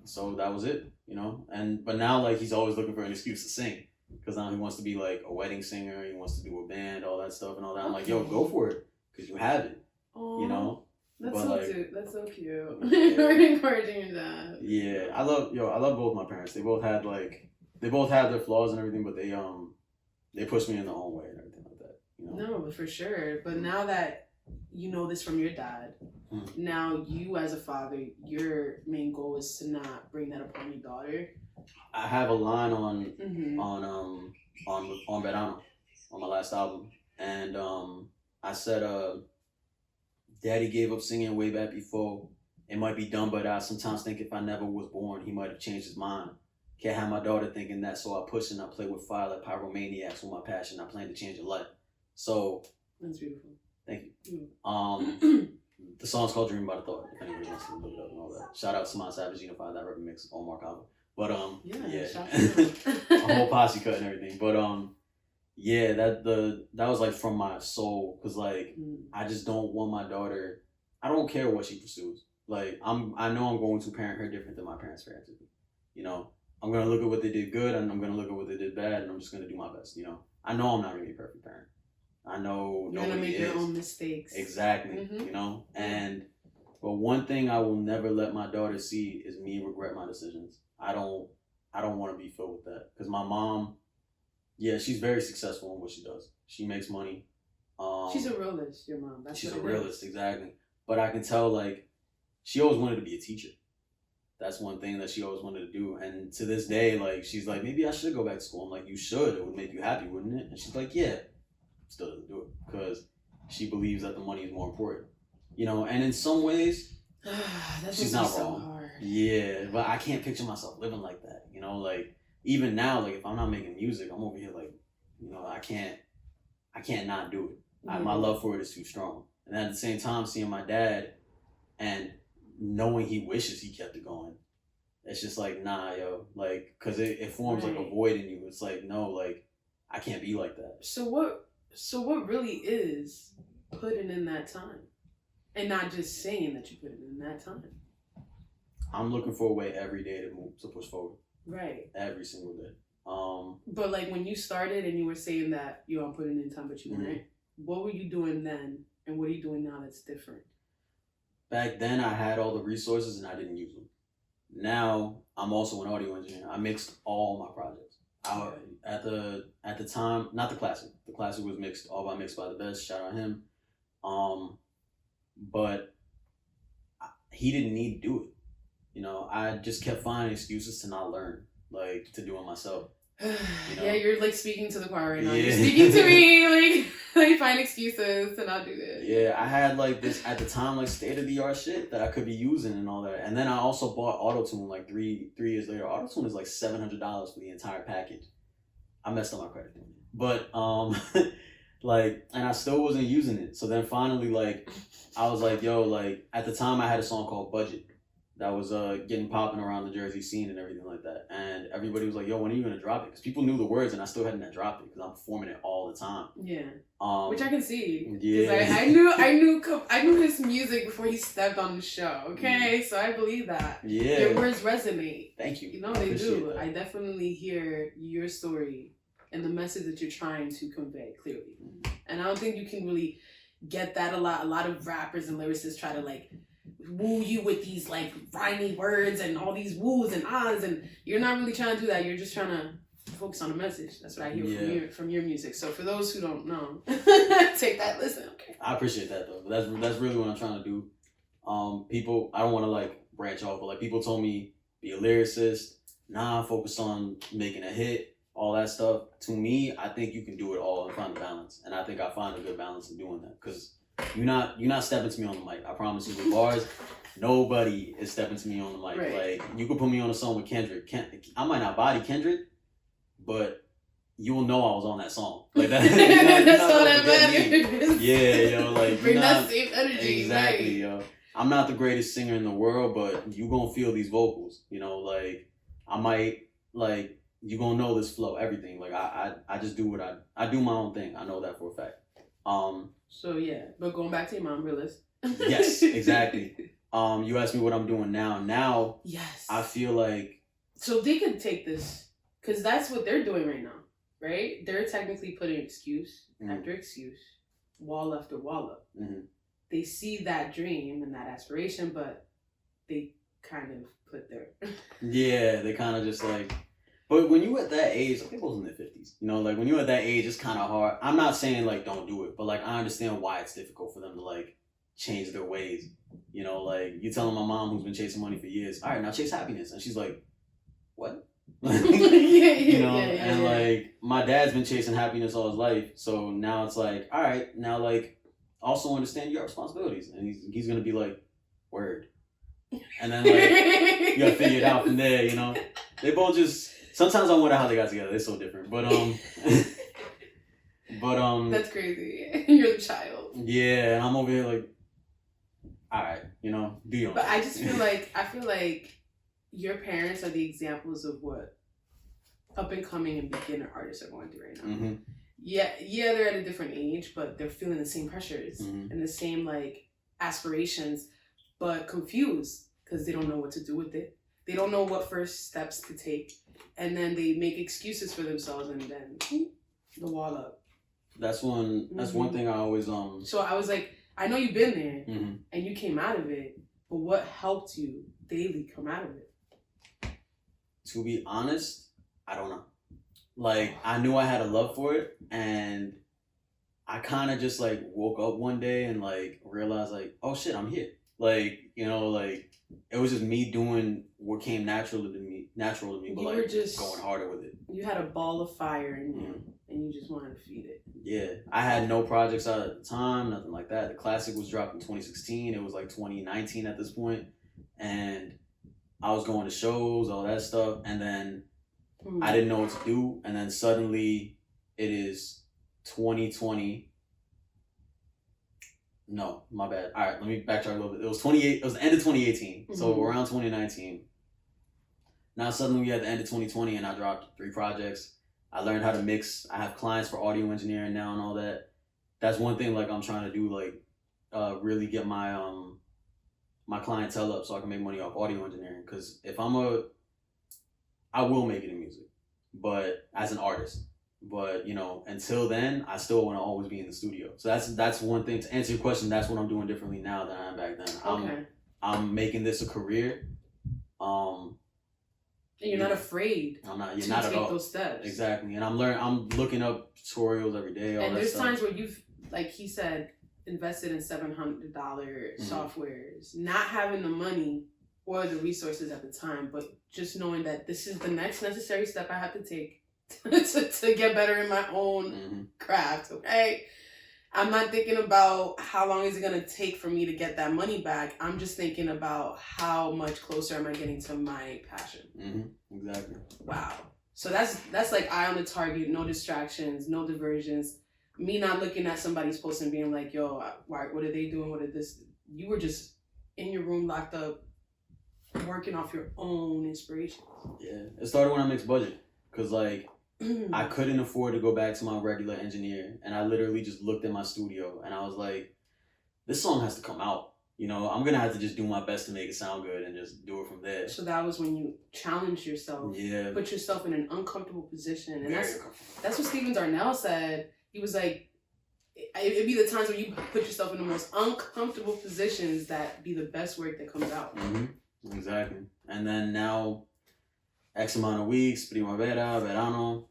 so that was it, but now like he's always looking for an excuse to sing because now he wants to be like a wedding singer, he wants to do a band, all that stuff and all that. I'm like, yo, go for it because you have it. Aww. That's cute. That's so cute. Yeah. You're encouraging your dad. Yeah, I love both my parents. They both have their flaws and everything, but they push me in their own way and everything like that. No, but for sure. But now that you know this from your dad, now you as a father, your main goal is to not bring that upon your daughter. I have a line on Verano, on my last album, and I said Daddy gave up singing way back before. It might be dumb, but I sometimes think if I never was born, he might have changed his mind. Can't have my daughter thinking that, so I push and I play with fire like pyromaniacs with my passion. I plan to change your life. So that's beautiful. Thank you. The song's called Dream About a Thought, if anybody wants to look it up and all that. Shout out to my Savage Unified, that rap mix on Mark Album. But shout a whole posse cut and everything. But that was like from my soul, because like I just don't want my daughter, I don't care what she pursues. Like I know I'm going to parent her different than my parents parented me. I'm gonna look at what they did good and I'm gonna look at what they did bad and I'm just gonna do my best. I know I'm not gonna be a perfect parent. I I know you're gonna nobody make is. your own mistakes. Exactly. You know, but one thing I will never let my daughter see is me regret my decisions. I don't want to be filled with that, because my mom, yeah, she's very successful in what she does. She makes money. She's a realist, your mom. That's she's what a it realist, is. exactly. But I can tell, like, she always wanted to be a teacher. That's one thing that she always wanted to do. And to this day, like, she's like, maybe I should go back to school. I'm like, you should. It would make you happy, wouldn't it? And she's like, yeah. Still doesn't do it because she believes that the money is more important. You know, and in some ways, she's not wrong. So hard. Yeah, but I can't picture myself living like that. You know, like, even now, like, if I'm not making music, I'm over here like, you know, I can't not do it. My love for it is too strong. And at the same time, seeing my dad and knowing he wishes he kept it going, it's just like, nah, yo, like, because it forms like a void in you. It's like, no, like, I can't be like that. So what really is putting in that time, and not just saying that you put it in that time? I'm looking for a way every day to push forward. Right. Every single day. But like when you started and you were saying that I'm putting in time, but you weren't. What were you doing then, and what are you doing now that's different? Back then, I had all the resources and I didn't use them. Now, I'm also an audio engineer. I mixed all my projects. At the time, not the classic. The classic was mixed by the best. Shout out him. But he didn't need to do it. You know, I just kept finding excuses to not learn, like, to do it myself. You know? Yeah, you're like speaking to the choir right now. Yeah. You're speaking to me, like find excuses to not do this. Yeah, I had like this at the time, like, state of the art shit that I could be using and all that. And then I also bought Auto-Tune like three years later. Auto-Tune is like $700 for the entire package. I messed up my credit doing it, but like, and I still wasn't using it. So then finally, like, I was like, yo, like, at the time I had a song called Budget that was getting popping around the Jersey scene and everything like that. And everybody was like, yo, when are you going to drop it? Because people knew the words and I still hadn't dropped it because I'm performing it all the time. Yeah. Which Which I can see. Yeah. I knew his music before he stepped on the show, okay? So I believe that. Yeah. Your words resonate. Thank you. You know, they do. That. I definitely hear your story and the message that you're trying to convey clearly. And I don't think you can really get that a lot. A lot of rappers and lyricists try to, like, woo you with these, like, rhymey words and all these woos and ahs, and you're not really trying to do that. You're just trying to focus on the message. That's what I hear from your music. So for those who don't know, take that listen. Okay. I appreciate that though. That's really what I'm trying to do. People, I don't want to like branch off, but like people told me be a lyricist. Nah, focus on making a hit, all that stuff. To me, I think you can do it all and find a balance, and I think I find a good balance in doing that because. You're not stepping to me on the mic. I promise you. With bars, nobody is stepping to me on the mic. Right. Like, you could put me on a song with Kendrick. I might not body Kendrick, but you will know I was on that song. Like that. That's all that matters. Yeah, yo, like bring that same energy. Exactly, right? yo. I'm not the greatest singer in the world, but you gonna feel these vocals. You know, like I might like you gonna know this flow, everything. Like I just do what I do my own thing. I know that for a fact. So yeah, but going back to your mom, realist. Yes, exactly. You asked me what I'm doing now. Now, yes, I feel like so they could take this because that's what they're doing right now, right? They're technically putting excuse after excuse, wall after wall up. Mm-hmm. They see that dream and that aspiration, but they kind of put their yeah, they kind of just like. But when you at that age, like people's in their 50s, you know, like when you're at that age, it's kind of hard. I'm not saying like don't do it, but like I understand why it's difficult for them to like change their ways. You know, like you telling my mom who's been chasing money for years, all right, now chase happiness. And she's like, what? You know, and like my dad's been chasing happiness all his life. So now it's like, all right, now like also understand your responsibilities. And he's going to be like, word. And then like, you got to figure it out from there, you know. They both just... Sometimes I wonder how they got together. They're so different, but that's crazy. You're the child. Yeah, and I'm over here like, all right, you know, do your own. But I just feel like your parents are the examples of what up and coming and beginner artists are going through right now. Mm-hmm. Yeah, they're at a different age, but they're feeling the same pressures and the same like aspirations, but confused because they don't know what to do with it. They don't know what first steps to take. And then they make excuses for themselves and then the wall up. That's one thing I always So I was like, I know you've been there mhm. and you came out of it, but what helped you daily come out of it? To be honest, I don't know. Like, I knew I had a love for it, and I kind of just like woke up one day and like realized like, oh shit, I'm here. Like, like it was just me doing what came natural to me, but You like were just going harder with it. You had a ball of fire in you, and you just wanted to feed it. Yeah, I had no projects out at the time, nothing like that. The classic was dropped in 2016. It was like 2019 at this point, and I was going to shows, all that stuff, and then I didn't know what to do, and then suddenly it is 2020. No, my bad. All right, let me backtrack a little bit. It was It was the end of 2018, so around 2019. Now suddenly we at the end of 2020, and I dropped 3 projects. I learned how to mix. I have clients for audio engineering now and all that. That's one thing like I'm trying to do, like really get my my clientele up so I can make money off audio engineering. Because if I will make it in music, but as an artist. But until then, I still want to always be in the studio. So that's one thing. To answer your question, that's what I'm doing differently now than I am back then. Okay. I'm making this a career. And you're not afraid. I'm not. You're to not take at all. those steps. Exactly, and I'm looking up tutorials every day. And there's times where you've, like he said, invested in $700 softwares, not having the money or the resources at the time, but just knowing that this is the next necessary step I have to take to get better in my own craft. Okay. I'm not thinking about how long is it going to take for me to get that money back. I'm just thinking about how much closer am I getting to my passion. Exactly. Wow. So that's like eye on the target, no distractions, no diversions. Me not looking at somebody's post and being like, yo, what are they doing? What are this? You were just in your room locked up, working off your own inspiration. Yeah. It started when I mixed budget. Because like, I couldn't afford to go back to my regular engineer, and I literally just looked at my studio and I was like, this song has to come out. I'm gonna have to just do my best to make it sound good and just do it from there. So that was when you challenged yourself, put yourself in an uncomfortable position, and that's what Stephen Darnell said. He was like, it'd be the times when you put yourself in the most uncomfortable positions that be the best work that comes out. Exactly. And then now, X amount of weeks, Primavera, Verano,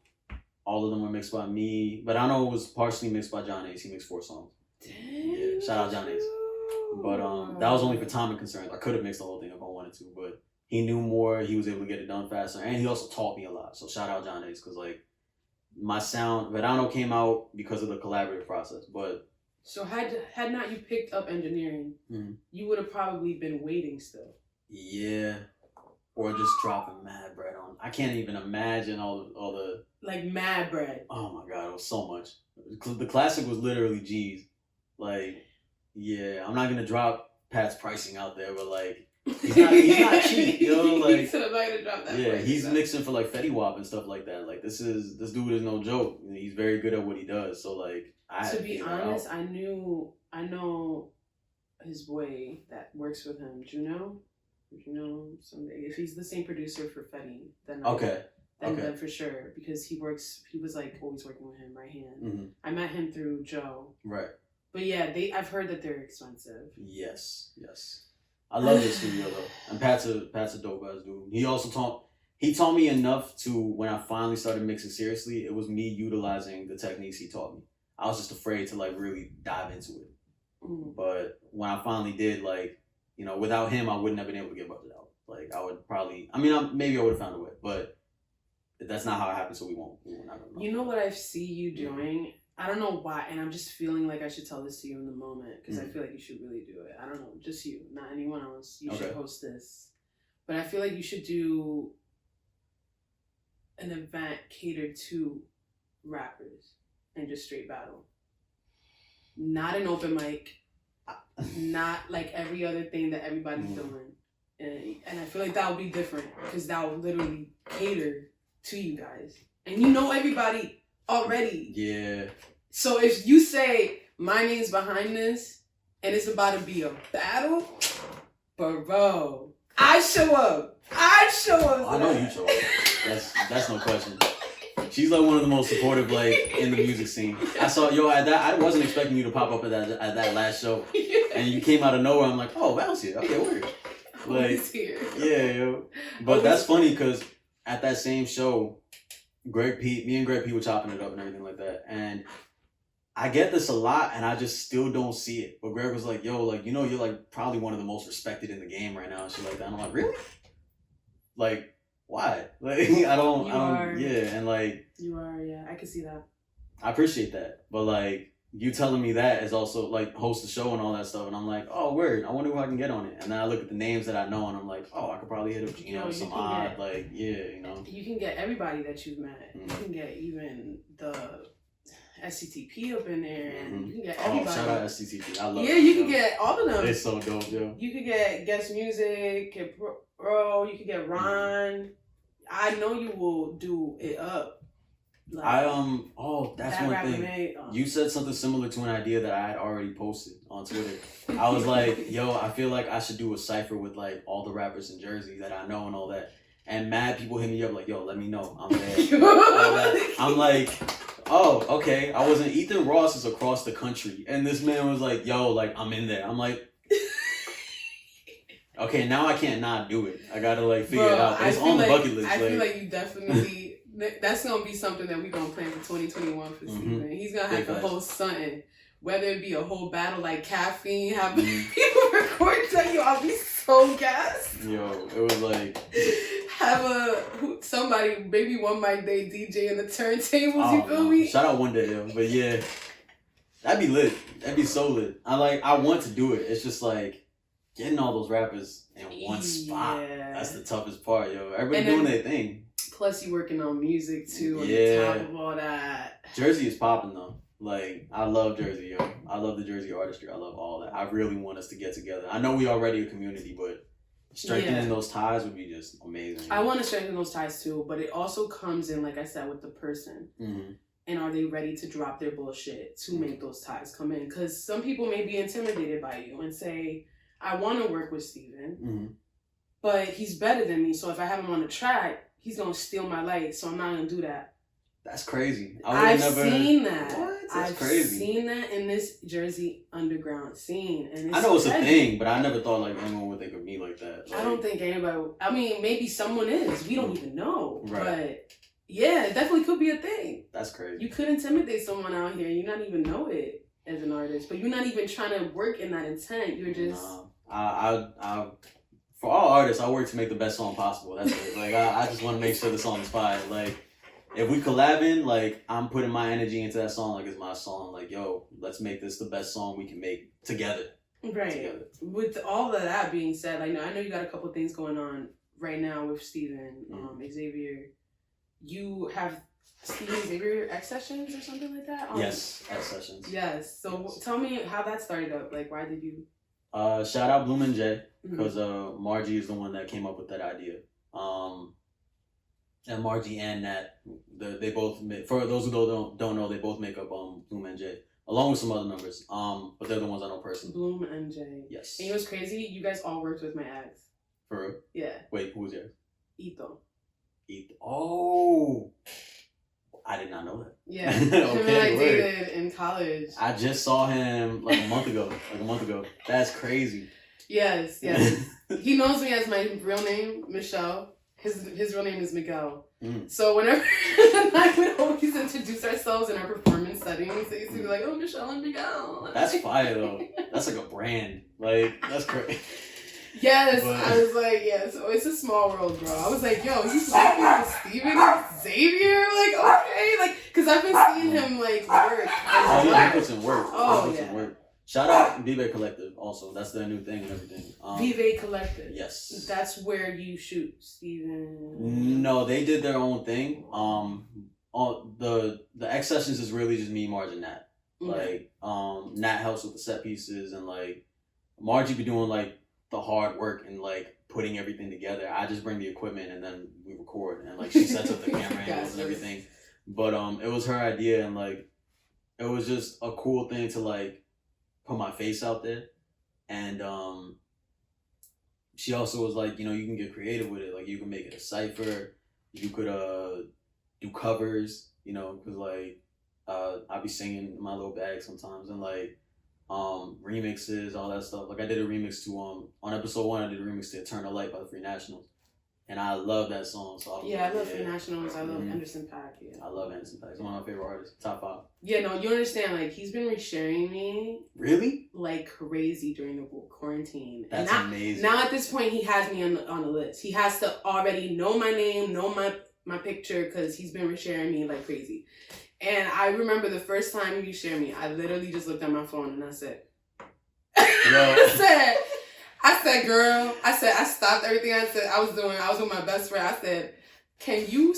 all of them were mixed by me. Verano was partially mixed by John Ace. He mixed 4 songs. Damn. Yeah, shout out John Ace. But that was only for time and concerns. I could have mixed the whole thing if I wanted to, but he knew more. He was able to get it done faster, and he also taught me a lot. So shout out John Ace, because like my sound, Verano came out because of the collaborative process. But so had not you picked up engineering, you would have probably been waiting still. Yeah. Or just dropping mad bread on. I can't even imagine all the like mad bread. Oh my god, it was so much. The classic was literally G's. Like, yeah, I'm not gonna drop Pat's pricing out there, but like he's not cheap, like so I'm not gonna drop that. Yeah, he's mixing for like Fetty Wap and stuff like that. Like this dude is no joke. He's very good at what he does. So like to be honest, I know his boy that works with him, Juno. Someday if he's the same producer for Fetty, then then for sure, because he was like always working with him right hand. I met him through Joe, right? But yeah, I've heard that they're expensive. Yes. I love his studio though, and Pat's a dope ass dude. He taught me enough to when I finally started mixing seriously. It was me utilizing the techniques he taught me. I was just afraid to like really dive into it, but when I finally did, like. Without him, I wouldn't have been able to get budget out. Like, I would probably... maybe I would have found a way, but that's not how it happened, so we won't. We're not gonna know. You know what I see you doing? I don't know why, and I'm just feeling like I should tell this to you in the moment, because I feel like you should really do it. I don't know, just you, not anyone else. You should host this. But I feel like you should do an event catered to rappers and just straight battle. Not an open mic. Not like every other thing that everybody's doing. And I feel like that would be different, because that would literally cater to you guys. And you know everybody already. Yeah. So if you say, my name's behind this, and it's about to be a battle, bro, I show up. I know you show up. That's no question. She's like one of the most supportive, like, in the music scene. I saw, at that, I wasn't expecting you to pop up at that last show. And you came out of nowhere. I'm like, oh, Val's here. Okay, word. Like, He's here. Yeah, yo. But that's funny because at that same show, me and Greg P were chopping it up and everything like that. And I get this a lot and I just still don't see it. But Greg was like, yo, like, you're like probably one of the most respected in the game right now and shit like that. And I'm like, really? Like, why? Like, I don't, yeah. And like, you are, yeah. I can see that. I appreciate that. But like, you telling me that is also like host the show and all that stuff. And I'm like, oh, word. I wonder who I can get on it. And then I look at the names that I know and I'm like, oh, I could probably hit up, some odd, like, yeah, You can get everybody that you've met. Mm-hmm. You can get even the SCTP up in there and you can get everybody. Oh, shout out SCTP. I love Yeah, them, you can get all of them. They're so dope, yo. You could get Guest Music, get Bro, you could get Ron. I know you will do it up. Like, that's that one thing. You said something similar to an idea that I had already posted on Twitter. I was like, yo, I feel like I should do a cypher with like all the rappers in Jersey that I know and all that. And mad people hit me up like, yo, let me know. I'm there. I'm like, oh, okay. I was in Ethan Ross is across the country. And this man was like, yo, like, I'm in there. I'm like, okay, now I can't not do it. I gotta like figure it out. But it's on the bucket list. I feel like you definitely... That's gonna be something that we're gonna plan for 2021 for Steven. He's gonna have to host something, whether it be a whole battle like Caffeine, have people record tell you, I'll be so gassed. Yo, it was like have somebody maybe one mic day DJ in the turntables. You feel me? Shout out one day, yo. But yeah, that'd be lit. That'd be so lit. I want to do it. It's just like getting all those rappers in one spot. That's the toughest part, yo. Everybody doing their thing. Plus, you working on music too on the top of all that. Jersey is popping though. Like, I love Jersey, yo. I love the Jersey artistry. I love all that. I really want us to get together. I know we already a community, but strengthening those ties would be just amazing. I want to strengthen those ties too, but it also comes in, like I said, with the person. Mm-hmm. And are they ready to drop their bullshit to make those ties come in? Because some people may be intimidated by you and say, I want to work with Steven, but he's better than me. So if I have him on the track, he's going to steal my light. So I'm not going to do that. That's crazy. I've seen that. What? I've seen that in this Jersey underground scene. And I know it's a thing, but I never thought like anyone would think of me like that. Like, I don't think anybody would. I mean, maybe someone is. We don't even know. Right. But yeah, it definitely could be a thing. That's crazy. You could intimidate someone out here. You not even know it as an artist. But you're not even trying to work in that intent. You're just... I for all artists, I work to make the best song possible. That's it. Like, I just want to make sure the song is fire. Like, if we collabing, like, I'm putting my energy into that song like it's my song. Like, yo, let's make this the best song we can make together. Right. Together. With all of that being said, I know you got a couple things going on right now with Steven, Xavier. You have Steven Xavier X Sessions or something like that? Yes, X Sessions. Yes. So tell me how that started up. Like, why did you... Shout out Bloom and J, because Margie is the one that came up with that idea. And Margie and Nat, they both make, for those who don't know, they both make up Bloom and J, along with some other members. But they're the ones I know personally. Bloom and J. Yes. And it was crazy. You guys all worked with my ex. For real? Yeah. Wait, who was yours? Ito. Oh. I did not know that. Yeah. Him and I dated in college. I just saw him like a month ago. That's crazy. Yes. He knows me as my real name, Michelle. His real name is Miguel. So whenever I would always introduce ourselves in our performance settings, they used to be like, oh, Michelle and Miguel. That's fire though. That's like a brand. Like, that's crazy. Yes, but I was like, yeah, so it's a small world, bro. I was like, yo, he's working with Steven Xavier? Like, okay. Like, because I've been seeing him, like, work. Oh, yeah, he puts in work. Oh, yeah. Shout out VAL Collective also. That's their new thing and everything. VAL Collective? Yes. That's where you shoot Steven? No, they did their own thing. The X Sessions is really just me, Marge, and Nat. Like, Nat helps with the set pieces, and, like, Margie be doing, like, the hard work and like putting everything together. I just bring the equipment and then we record, and like she sets up the camera angles and everything. But it was her idea, and like it was just a cool thing to like put my face out there. And she also was like, you know, you can get creative with it. Like, you can make it a cipher. You could do covers, you know, because like I be singing in my little bag sometimes, and like remixes, all that stuff. Like I did a remix to on episode 1, I did a remix to Eternal Light by the Free Nationals. And I love that song. So I love Free Nationals. I love Anderson .Paak. Yeah. I love Anderson .Paak. He's one of my favorite artists. Top 5. Yeah, no, you understand. Like, he's been resharing me. Really? Like, crazy during the quarantine. That's and amazing. Now, at this point, he has me on the list. He has to already know my name, know my picture, because he's been resharing me like crazy. And I remember the first time he reshared me, I literally just looked at my phone and I said, I said, girl, I stopped everything I said I was doing. I was with my best friend. I said, can you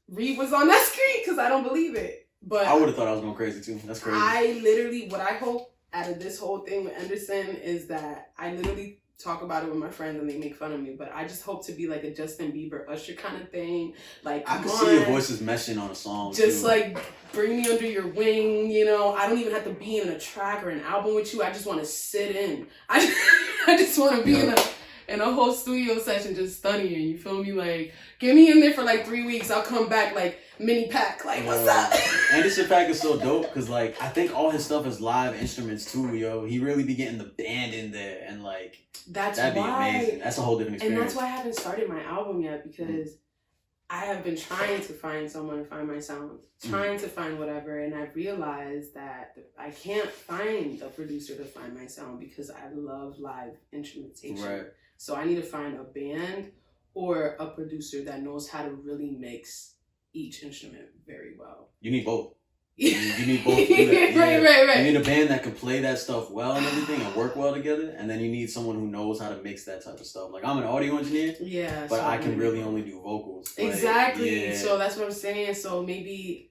read what's on that screen? Because I don't believe it. But I would have thought I was going crazy too. That's crazy. I literally, what I hope out of this whole thing with Anderson is that I literally talk about it with my friends and they make fun of me. But I just hope to be like a Justin Bieber, Usher kind of thing. Like, I can see your voices meshing on a song. Just too. like bring me under your wing, you know. I don't even have to be in a track or an album with you. I just want to sit in. I just want to be in a whole studio session just studying. You feel me? Like, get me in there for like 3 weeks. I'll come back like mini pack. Like, what's up? Anderson .Paak is so dope because like I think all his stuff is live instruments too, yo. He really be getting the band in there and like that'd be amazing. That's a whole different experience. And that's why I haven't started my album yet because I have been trying to find someone to find my sound, trying to find whatever, and I realized that I can't find a producer to find my sound because I love live instrumentation. Right. So I need to find a band or a producer that knows how to really mix each instrument very well. You need both. You need both to do that. Right. You need a band that can play that stuff well and everything and work well together, and then you need someone who knows how to mix that type of stuff. Like, I'm an audio engineer, but I can really only do vocals. Like, exactly. So that's what I'm saying. So maybe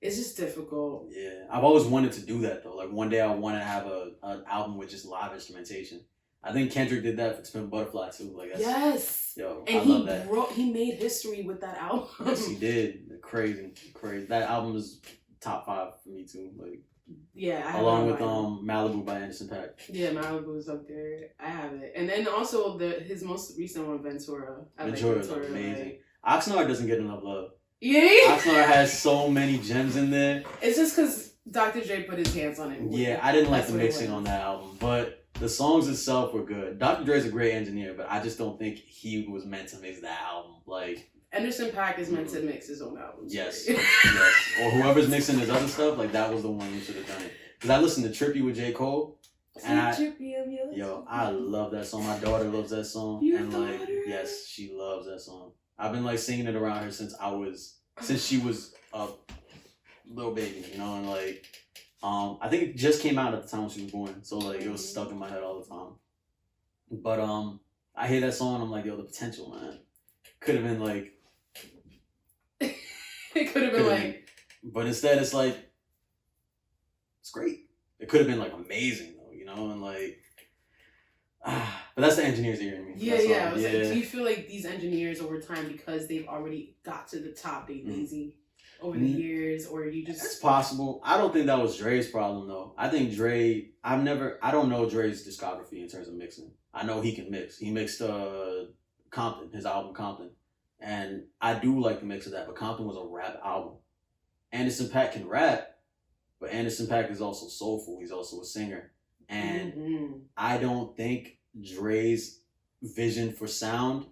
it's just difficult. Yeah. I've always wanted to do that, though. Like, one day I want to have an album with just live instrumentation. I think Kendrick did that for Spin Butterfly, too. Like, that's, yes. Yo, and I love that. He made history with that album. Yes, he did. Crazy. That album is top 5 for me too. Like, yeah, along with Malibu by Anderson .Paak. Yeah, Malibu's up there. I have it, and then also his most recent one, Ventura. Ventura's amazing. Oxnard doesn't get enough love. Yeah, Oxnard has so many gems in there. It's just because Dr. Dre put his hands on it. Yeah, I didn't like the mixing on that album, but the songs itself were good. Dr. Dre's a great engineer, but I just don't think he was meant to mix that album. Like, Anderson .Paak is meant to mix his own albums. Yes. Or whoever's mixing his other stuff, like that was the one who should have done it. Because I listened to Trippy with J. Cole. And I love that song. My daughter loves that song. Your and daughter? like, yes, she loves that song. I've been like singing it around her since she was a little baby, you know, and like, I think it just came out at the time when she was born. So like, it was stuck in my head all the time. But I hear that song and I'm like, yo, the potential, man. Could have been like, it could have been like, but instead it's like, it's great. It could have been like amazing though, you know, and like, but that's the engineers ear in me. Yeah. Like, do you feel like these engineers over time, because they've already got to the top, they lazy over the years, or you just? It's possible. I don't think that was Dre's problem though. I think Dre. I don't know Dre's discography in terms of mixing. I know he can mix. He mixed Compton, his album Compton. And I do like the mix of that, but Compton was a rap album. Anderson .Paak can rap, but Anderson .Paak is also soulful. He's also a singer. And I don't think Dre's vision for sound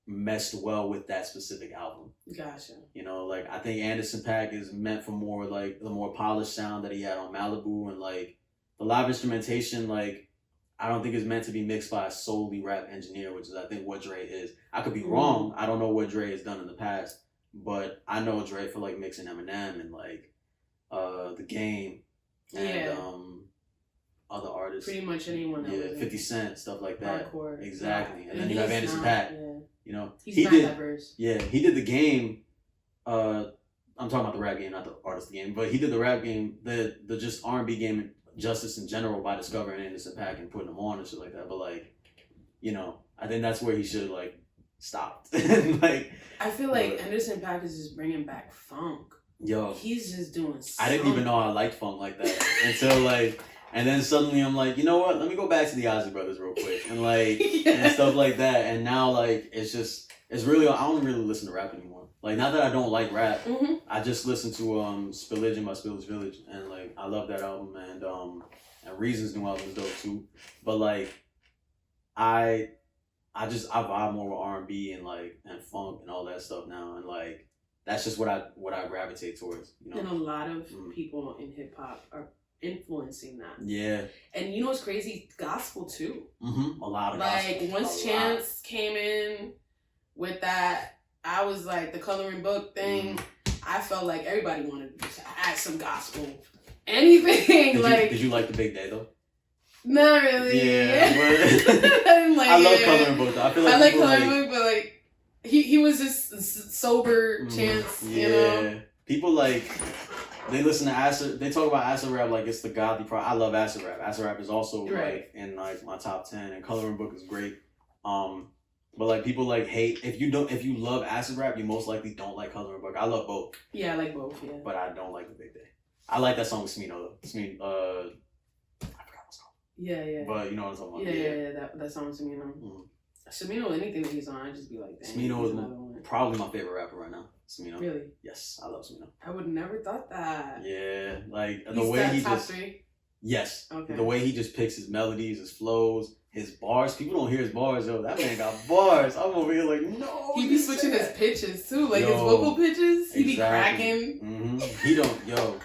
meshed well with that specific album. Gotcha. You know, like, I think Anderson .Paak is meant for more, like, the more polished sound that he had on Malibu, and, like, the live instrumentation, like, I don't think it's meant to be mixed by a solely rap engineer, which is, I think, what Dre is. I could be wrong. I don't know what Dre has done in the past, but I know Dre for, like, mixing Eminem and, like, The Game and other artists. Pretty much anyone else. Yeah, 50 Cent, stuff like that. Hardcore. Exactly. Yeah. And then you have Anderson .Paak. Yeah. You know, he did diverse. Yeah, he did The Game. I'm talking about the rap game, not the artist game, but he did the rap game, the just R&B game, Justice in general, by discovering Anderson .Paak and putting him on and shit like that. But like, you know, I think that's where he should have like stopped. Like, I feel like Anderson .Paak is just bringing back funk. Yo, he's just doing. I didn't even know I liked funk like that until like, and then suddenly I'm like, you know what? Let me go back to the Ozzy Brothers real quick and like and stuff like that. And now like it's really I don't really listen to rap anymore. Like, not that I don't like rap, Mm-hmm. I just listened to Spillage by Spillage Village, and like I love that album, and Reason's new album is dope too. But like I vibe more with R&B and like and funk and all that stuff now, and like that's just what I gravitate towards, you know. And a lot of people in hip hop are influencing that. Yeah. And you know what's crazy? Gospel too. Mm-hmm. A lot of like gospel. Once Chance came in with that, I was like the coloring book thing. I felt like everybody wanted to add some gospel. Anything did you like The Big Day though? Not really. Yeah, but I didn't like I love it. Coloring Book though. I feel like I like Coloring Book, but like he was just sober Chance, you know. People like they listen to acid. They talk about acid rap like it's the godly part. I love acid rap. Acid rap is also like in like my top 10, and Coloring Book is great. But like people like hate if you love acid rap, you most likely don't like Coloring Book. I love both. Yeah, I like both. Yeah, but I don't like The Big Day. I like that song with Smino though. I forgot what's called. Yeah. But you know what I'm talking about. Yeah. That song with Smino. Smino, anything that he's on, I just be like, dang. Smino is probably my favorite rapper right now. Smino. Really? Yes, I love Smino. I would never thought that. Yeah, like he's the way he top just. 3? Yes. Okay. The way he just picks his melodies, his flows, his bars. People don't hear his bars, yo. That man got bars. I'm over here like, no. He be switching his pitches too, like his vocal pitches. He be cracking. He don't, yo.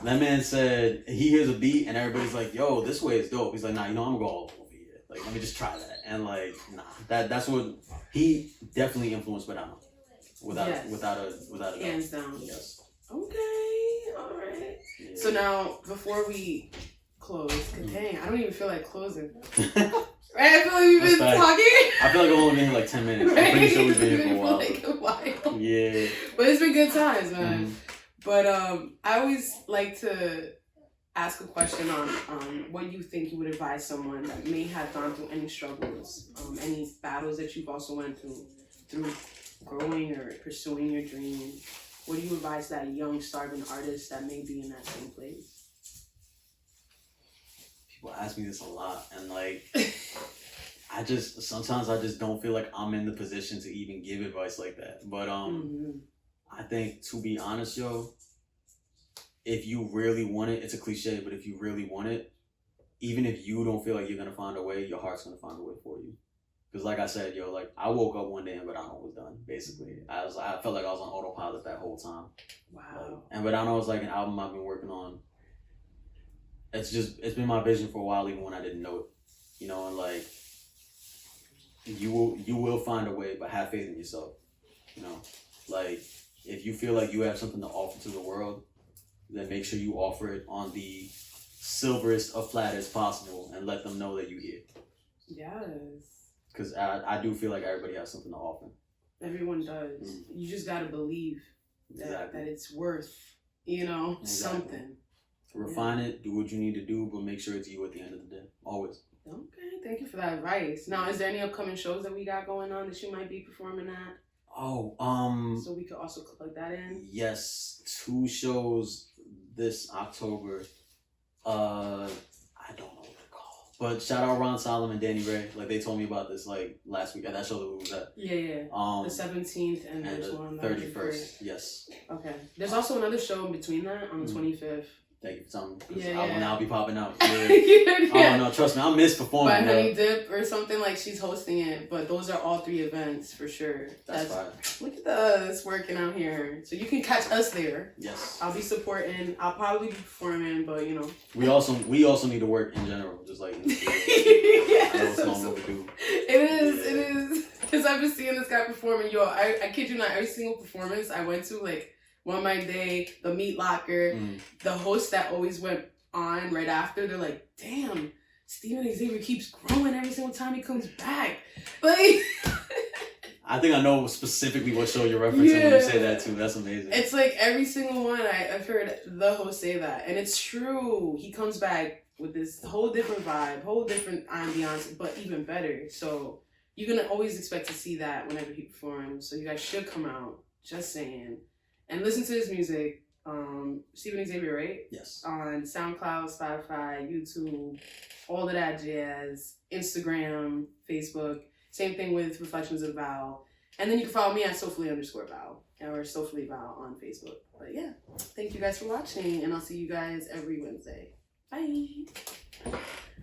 That man said he hears a beat and everybody's like, yo, this way is dope. He's like, nah, you know, I'm gonna go all over here. Like, let me just try that. And like, nah, that's what he definitely influenced Badano. Without a hands down. Yes. Okay, all right. Yeah. So now, before we close, cause dang, I don't even feel like closing. Right? I feel like we've been talking. I feel like I've only been here like 10 minutes. Right? I'm pretty sure we've been here for a while. Like a while. Yeah. But it's been good times, man. But I always like to ask a question on what you think you would advise someone that may have gone through any struggles, any battles that you've also went through growing or pursuing your dream. What do you advise that young starving artist that may be in that same place? People ask me this a lot, and like sometimes I just don't feel like I'm in the position to even give advice like that. But I think, to be honest, yo, if you really want it, it's a cliche, but if you really want it, even if you don't feel like you're gonna find a way, your heart's gonna find a way for you. Because like I said, yo, like I woke up one day and Badano was done. Basically, I felt like I was on autopilot that whole time. Wow. And Badano was like an album I've been working on. It's been my vision for a while, even when I didn't know it. You know, and like you will find a way, but have faith in yourself. You know, like if you feel like you have something to offer to the world, then make sure you offer it on the silverest of platters possible, and let them know that you're here. Yes. Because I do feel like everybody has something to offer. Everyone does. You just gotta believe that it's worth, something. Refine it, do what you need to do, but make sure it's you at the end of the day. Always. Okay, thank you for that advice. Now, is there any upcoming shows that we got going on that you might be performing at? So we could also plug that in? Yes, 2 shows this October. I don't know what they're called. But shout out Ron Solomon and Danny Ray. Like, they told me about this like last week at that show that we was at. Yeah. The 17th and there's the one 31st. Yes. Okay. There's also another show in between that on the 25th. Thank you for telling me. Yeah. I will now be popping out. Yeah. Oh no, trust me, I miss performing. By Honey Dip or something, like she's hosting it. But those are all 3 events for sure. That's fine. Look at us working out here. So you can catch us there. Yes. I'll be supporting. I'll probably be performing, but We also need to work in general, just like in the studio. Yes, I know it's long overdue. It is. Because I've been seeing this guy performing. Yo, I kid you not, every single performance I went to, like One Mic Day, the Meat Locker, the host that always went on right after, they're like, damn, Steven Xavier keeps growing every single time he comes back. Like, I think I know specifically what show you're referencing when you say that too. That's amazing. It's like every single one I've heard the host say that. And it's true. He comes back with this whole different vibe, whole different ambiance, but even better. So you're going to always expect to see that whenever he performs. So you guys should come out, just saying. And listen to his music. Steven Xavier, right? Yes. On SoundCloud, Spotify, YouTube, all of that jazz, Instagram, Facebook. Same thing with Reflections of VAL. And then you can follow me at Sophily_Val or Sophily Val on Facebook. But yeah, thank you guys for watching, and I'll see you guys every Wednesday. Bye.